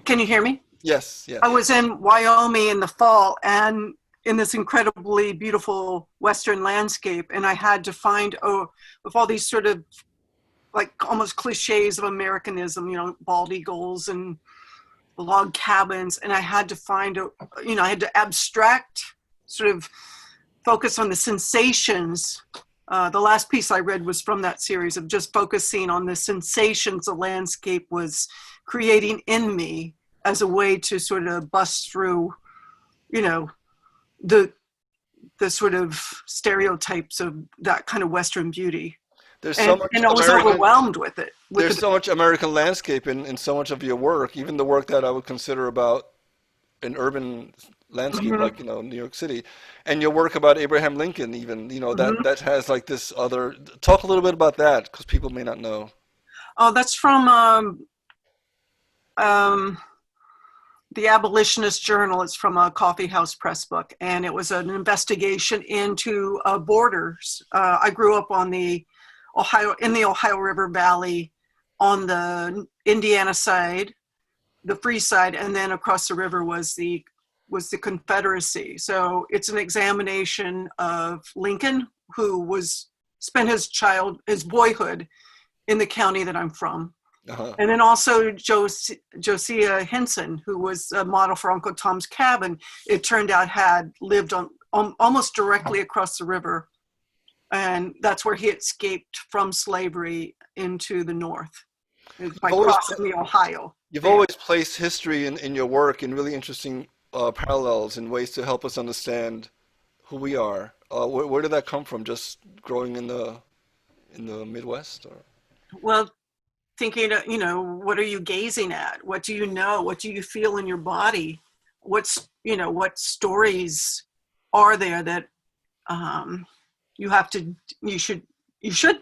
can you hear me? Yes. I was in Wyoming in the fall and in this incredibly beautiful Western landscape. And I had to find, with all these sort of like almost cliches of Americanism, you know, bald eagles and log cabins. And I had to find, I had to abstract, sort of focus on the sensations. The last piece I read was from that series of just focusing on the sensations the landscape was creating in me as a way to sort of bust through, you know, the sort of stereotypes of that kind of Western beauty. There's so much and I was overwhelmed with it. There's so much American landscape in so much of your work, even the work that I would consider about an urban landscape, like, you know, New York City, and your work about Abraham Lincoln, even, you know, that has like this other. Talk a little bit about that, because people may not know. Oh, that's from the Abolitionist Journal. It's from a Coffee House Press book, and it was an investigation into borders. I grew up on the Ohio River Valley, on the Indiana side, the free side, and then across the river was the Confederacy. So it's an examination of Lincoln, who spent his boyhood in the county that I'm from. And then also Josiah Henson, who was a model for Uncle Tom's Cabin, it turned out had lived on almost directly across the river. And that's where he escaped from slavery into the North, by crossing the Ohio. You've always placed history in your work in really interesting parallels and ways to help us understand who we are. Where did that come from? Just growing in the Midwest? Or? Well, thinking, you know, what are you gazing at? What do you know? What do you feel in your body? What stories are there that you should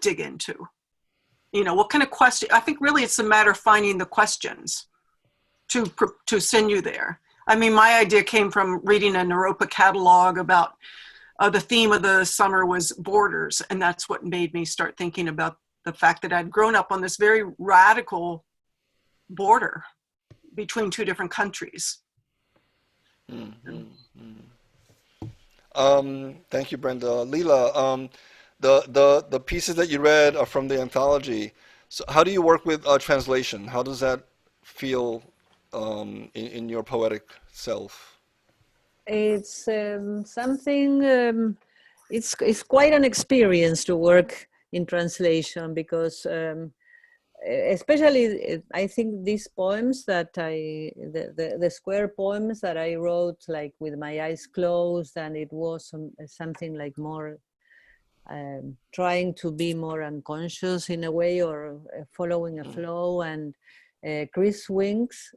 dig into? You know, what kind of question? I think really it's a matter of finding the questions to send you there. I mean, my idea came from reading a Naropa catalog about the theme of the summer was borders, and that's what made me start thinking about the fact that I'd grown up on this very radical border between two different countries. Thank you, Brenda. Lila, the pieces that you read are from the anthology. So how do you work with translation? How does that feel in your poetic self? It's something, it's quite an experience to work in translation, because especially I think these poems that the square poems that I wrote like with my eyes closed, and it was something like more trying to be more unconscious in a way, or following a flow. And Chris Winks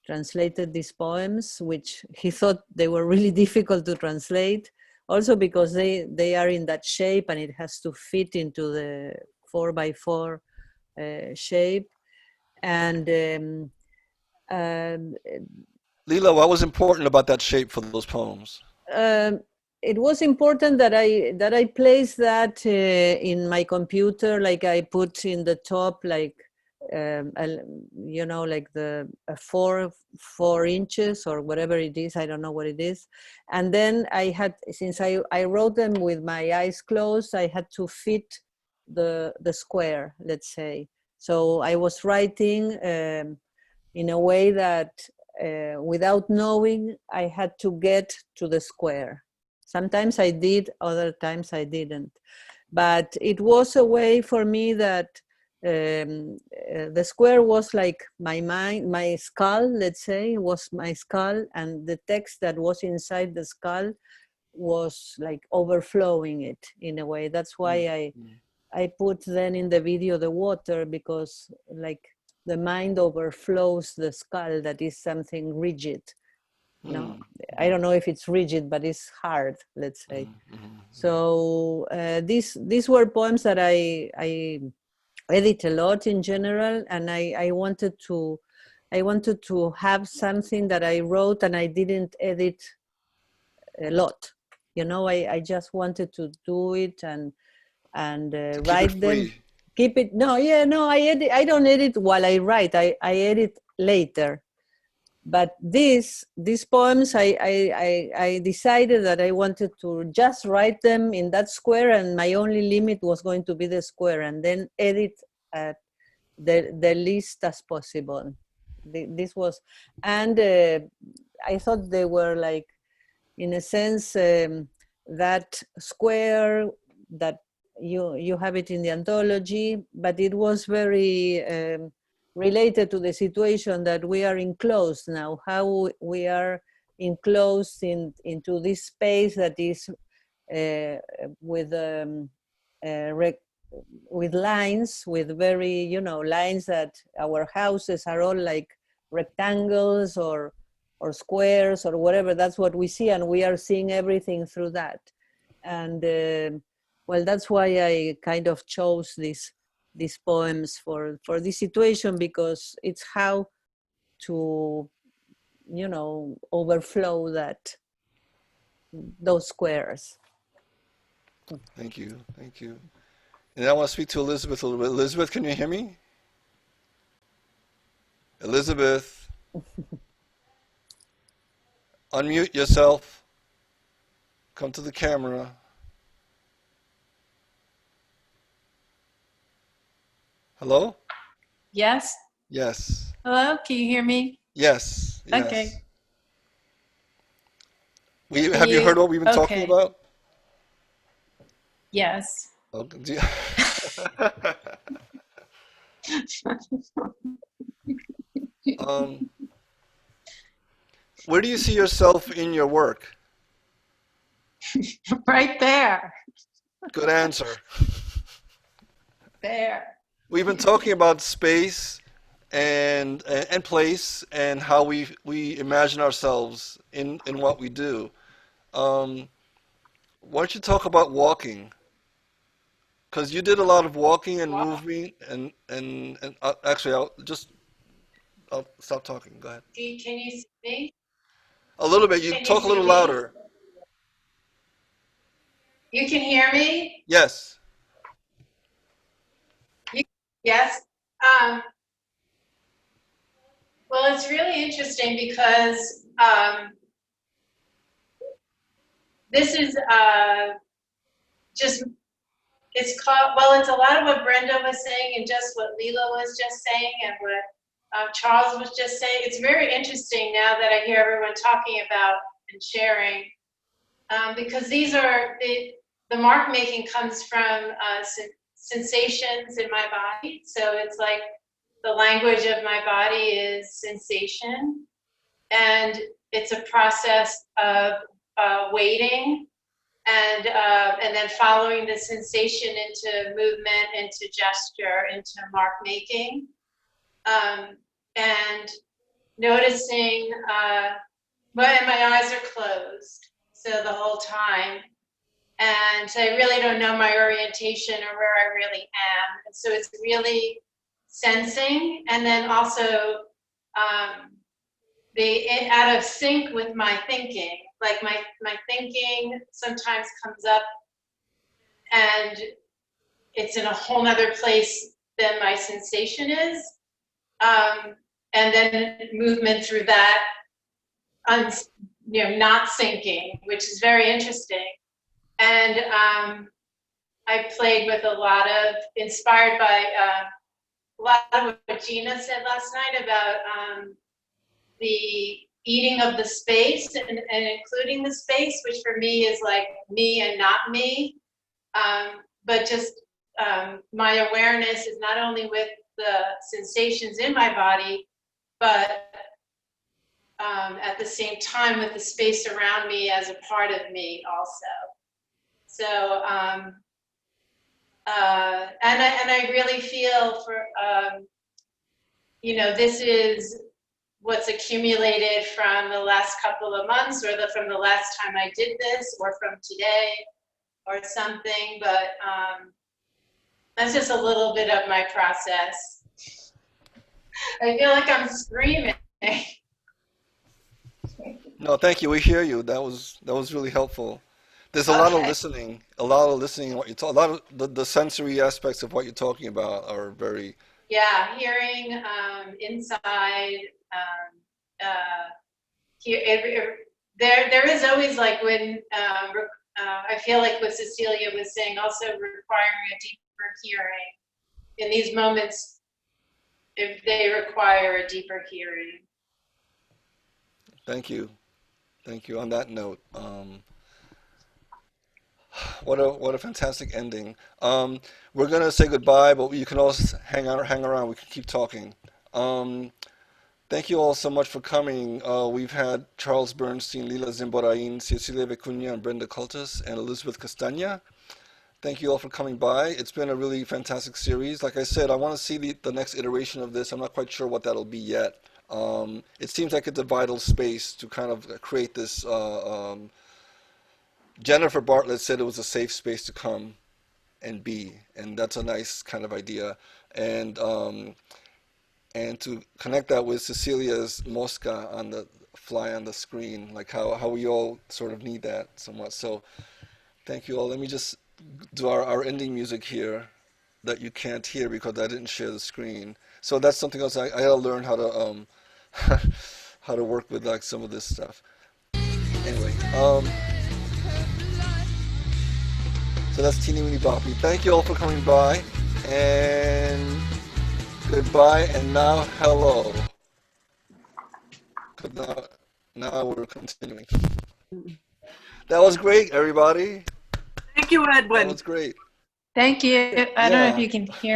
translated these poems, which he thought they were really difficult to translate, also because they are in that shape and it has to fit into the 4x4 shape. And Lila, what was important about that shape for those poems? It was important that I place that in my computer, like I put in the top, like you know, like the 4 inches or whatever it is, I don't know what it is. And then I had, since I wrote them with my eyes closed, I had to fit the square, let's say. So I was writing in a way that without knowing, I had to get to the square. Sometimes I did, other times I didn't. But it was a way for me that the square was like my mind, my skull, let's say, was my skull, and the text that was inside the skull was like overflowing it in a way. That's why I put then in the video the water, because like the mind overflows the skull, that is something rigid. No, I don't know if it's rigid, but it's hard, let's say. So these were poems that I edit a lot in general, and I wanted to have something that I wrote and I didn't edit a lot. You know, I just wanted to do it and write them. Keep it. No, yeah, no. I don't edit while I write. I edit later. But these poems, I decided that I wanted to just write them in that square, and my only limit was going to be the square, and then edit the least as possible. This was, and I thought they were like, in a sense, that square that you have it in the anthology, but it was very related to the situation that we are enclosed now, how we are enclosed into this space that is with lines, with very, you know, lines that our houses are all like rectangles or squares or whatever. That's what we see, and we are seeing everything through that. And well, that's why I kind of chose these poems for this situation, because it's how to, you know, overflow those squares. Thank you. And I want to speak to Elizabeth a little bit. Elizabeth, can you hear me? Elizabeth, unmute yourself. Come to the camera. Hello? Yes? Yes. Hello, can you hear me? Yes. Okay. Have you heard what we've been talking about? Yes. Okay. Where do you see yourself in your work? Right there. Good answer. There. We've been talking about space and place and how we imagine ourselves in what we do. Why don't you talk about walking? Because you did a lot of walking and moving, and actually, I'll stop talking. Go ahead. Can you see me? A little bit. You talk a little louder. You can hear me? Yes. Yes. Well, it's really interesting because this is just, it's called, well, it's a lot of what Brenda was saying and just what Lila was just saying and what Charles was just saying. It's very interesting now that I hear everyone talking about and sharing, because these are, the mark making comes from sensations in my body. So it's like the language of my body is sensation, and it's a process of waiting and then following the sensation into movement, into gesture, into mark making, and noticing. But my eyes are closed, so the whole time. And so I really don't know my orientation or where I really am. And so it's really sensing, and then also out of sync with my thinking. Like my thinking sometimes comes up and it's in a whole nother place than my sensation is. and then movement through that, not sinking, which is very interesting. And I played with a lot of, inspired by a lot of what Gina said last night about the eating of the space and including the space, which for me is like me and not me. But just my awareness is not only with the sensations in my body, but at the same time with the space around me as a part of me also. So, and I really feel for, this is what's accumulated from the last couple of months, or from the last time I did this, or from today, or something, but that's just a little bit of my process. I feel like I'm screaming. No, thank you. We hear you. That was really helpful. There's a lot of listening. What you talk. A lot of the sensory aspects of what you're talking about are very. Yeah, hearing inside. There is always, like, when I feel like what Cecilia was saying, also requiring a deeper hearing in these moments, if they require a deeper hearing. Thank you. On that note, what a fantastic ending. We're gonna say goodbye, but you can also hang around. We can keep talking. Thank you all so much for coming. We've had Charles Bernstein, Lila Zemborain, Cecilia Vicuña, and Brenda Coultas, and Elizabeth Castagna. Thank you all for coming by. It's been a really fantastic series. Like I said, I want to see the next iteration of this. I'm not quite sure what that'll be yet. It seems like it's a vital space to kind of create this. Jennifer Bartlett said it was a safe space to come and be, and that's a nice kind of idea. And to connect that with Cecilia's mosca on the fly on the screen, like how we all sort of need that somewhat. So thank you all. Let me just do our ending music here that you can't hear because I didn't share the screen. So that's something else I gotta learn how to how to work with, like, some of this stuff. Anyway, so that's Teeny Weeny Boppy. Thank you all for coming by, and goodbye, and now hello. Now we're continuing. That was great, everybody. Thank you, Edwin. That was great. Thank you. I don't know if you can hear